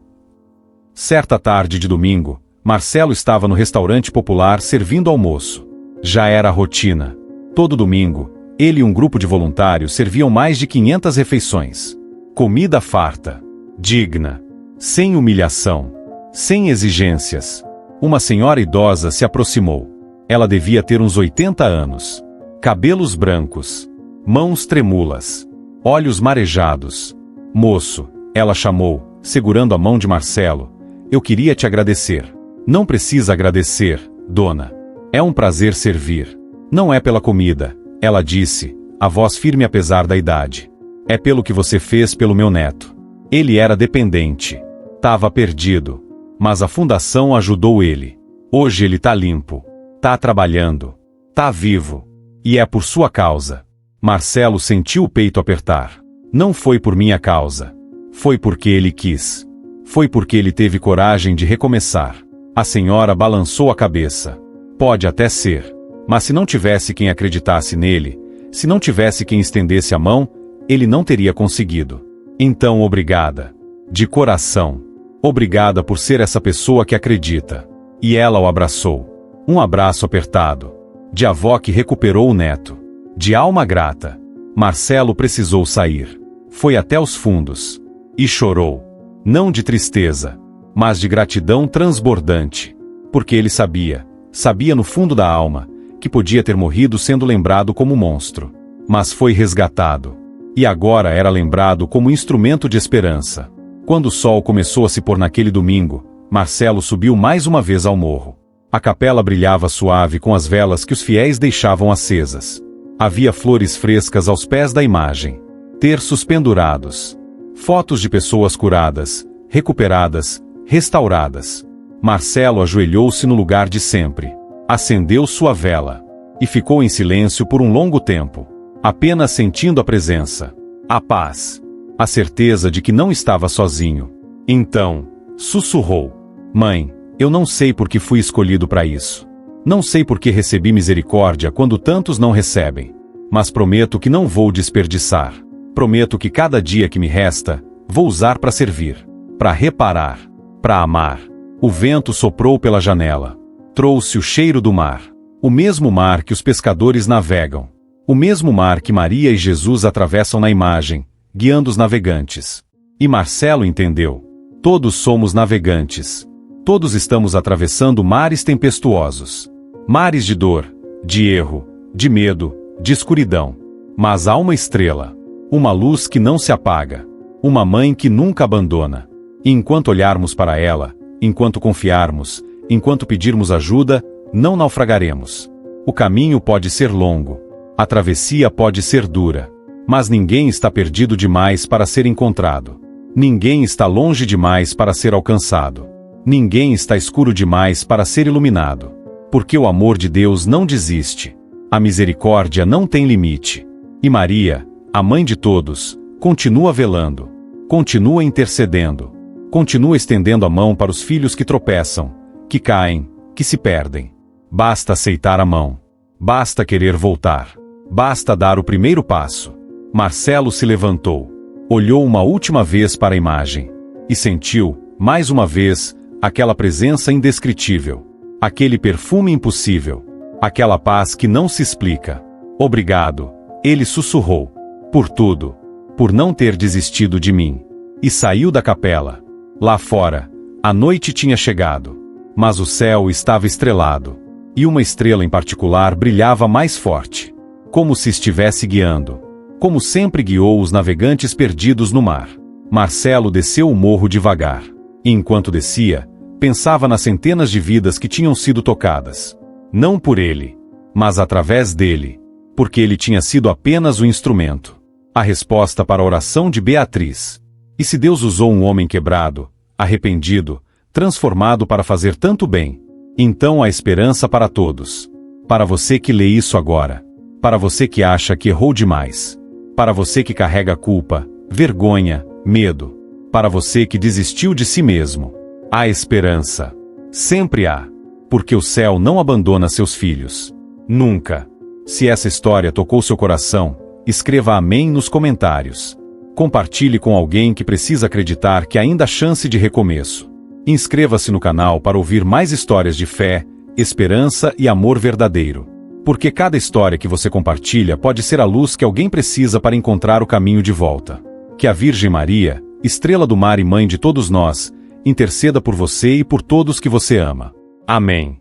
Certa tarde de domingo, Marcelo estava no restaurante popular servindo almoço. Já era rotina. Todo domingo, ele e um grupo de voluntários serviam mais de 500 refeições. Comida farta. Digna. Sem humilhação. Sem exigências. Uma senhora idosa se aproximou. Ela devia ter uns 80 anos. Cabelos brancos. Mãos trêmulas. Olhos marejados. Moço, ela chamou, segurando a mão de Marcelo. Eu queria te agradecer. Não precisa agradecer, dona. É um prazer servir. Não é pela comida, ela disse, a voz firme apesar da idade. É pelo que você fez pelo meu neto. Ele era dependente. Tava perdido. Mas a fundação ajudou ele. Hoje ele tá limpo. Tá trabalhando. Tá vivo. E é por sua causa. Marcelo sentiu o peito apertar. Não foi por minha causa. Foi porque ele quis. Foi porque ele teve coragem de recomeçar. A senhora balançou a cabeça. Pode até ser. Mas se não tivesse quem acreditasse nele, se não tivesse quem estendesse a mão, ele não teria conseguido. Então obrigada. De coração. Obrigada por ser essa pessoa que acredita. E ela o abraçou. Um abraço apertado. De avó que recuperou o neto. De alma grata. Marcelo precisou sair. Foi até os fundos. E chorou. Não de tristeza, mas de gratidão transbordante. Porque ele sabia no fundo da alma, que podia ter morrido sendo lembrado como monstro. Mas foi resgatado. E agora era lembrado como instrumento de esperança. Quando o sol começou a se pôr naquele domingo, Marcelo subiu mais uma vez ao morro. A capela brilhava suave com as velas que os fiéis deixavam acesas. Havia flores frescas aos pés da imagem. Terços pendurados. Fotos de pessoas curadas, recuperadas, restauradas. Marcelo ajoelhou-se no lugar de sempre. Acendeu sua vela. E ficou em silêncio por um longo tempo. Apenas sentindo a presença. A paz. A certeza de que não estava sozinho. Então, sussurrou. Mãe, eu não sei por que fui escolhido para isso. Não sei por que recebi misericórdia quando tantos não recebem. Mas prometo que não vou desperdiçar. Prometo que cada dia que me resta, vou usar para servir. Para reparar. Para amar. O vento soprou pela janela. Trouxe o cheiro do mar. O mesmo mar que os pescadores navegam. O mesmo mar que Maria e Jesus atravessam na imagem, guiando os navegantes. E Marcelo entendeu. Todos somos navegantes. Todos estamos atravessando mares tempestuosos. Mares de dor, de erro, de medo, de escuridão. Mas há uma estrela. Uma luz que não se apaga. Uma mãe que nunca abandona. E enquanto olharmos para ela, enquanto confiarmos, enquanto pedirmos ajuda, não naufragaremos. O caminho pode ser longo. A travessia pode ser dura. Mas ninguém está perdido demais para ser encontrado. Ninguém está longe demais para ser alcançado. Ninguém está escuro demais para ser iluminado. Porque o amor de Deus não desiste. A misericórdia não tem limite. E Maria, a mãe de todos, continua velando. Continua intercedendo. Continua estendendo a mão para os filhos que tropeçam, que caem, que se perdem. Basta aceitar a mão. Basta querer voltar. Basta dar o primeiro passo. Marcelo se levantou. Olhou uma última vez para a imagem. E sentiu, mais uma vez, aquela presença indescritível. Aquele perfume impossível. Aquela paz que não se explica. Obrigado, ele sussurrou. Por tudo. Por não ter desistido de mim. E saiu da capela. Lá fora, a noite tinha chegado. Mas o céu estava estrelado. E uma estrela em particular brilhava mais forte. Como se estivesse guiando. Como sempre guiou os navegantes perdidos no mar. Marcelo desceu o morro devagar. E enquanto descia, pensava nas centenas de vidas que tinham sido tocadas. Não por ele, mas através dele. Porque ele tinha sido apenas o instrumento. A resposta para a oração de Beatriz. E se Deus usou um homem quebrado, arrependido, transformado para fazer tanto bem, então há esperança para todos. Para você que lê isso agora. Para você que acha que errou demais. Para você que carrega culpa, vergonha, medo. Para você que desistiu de si mesmo. Há esperança. Sempre há. Porque o céu não abandona seus filhos. Nunca. Se essa história tocou seu coração, escreva amém nos comentários. Compartilhe com alguém que precisa acreditar que ainda há chance de recomeço. Inscreva-se no canal para ouvir mais histórias de fé, esperança e amor verdadeiro. Porque cada história que você compartilha pode ser a luz que alguém precisa para encontrar o caminho de volta. Que a Virgem Maria, estrela do mar e mãe de todos nós, interceda por você e por todos que você ama. Amém.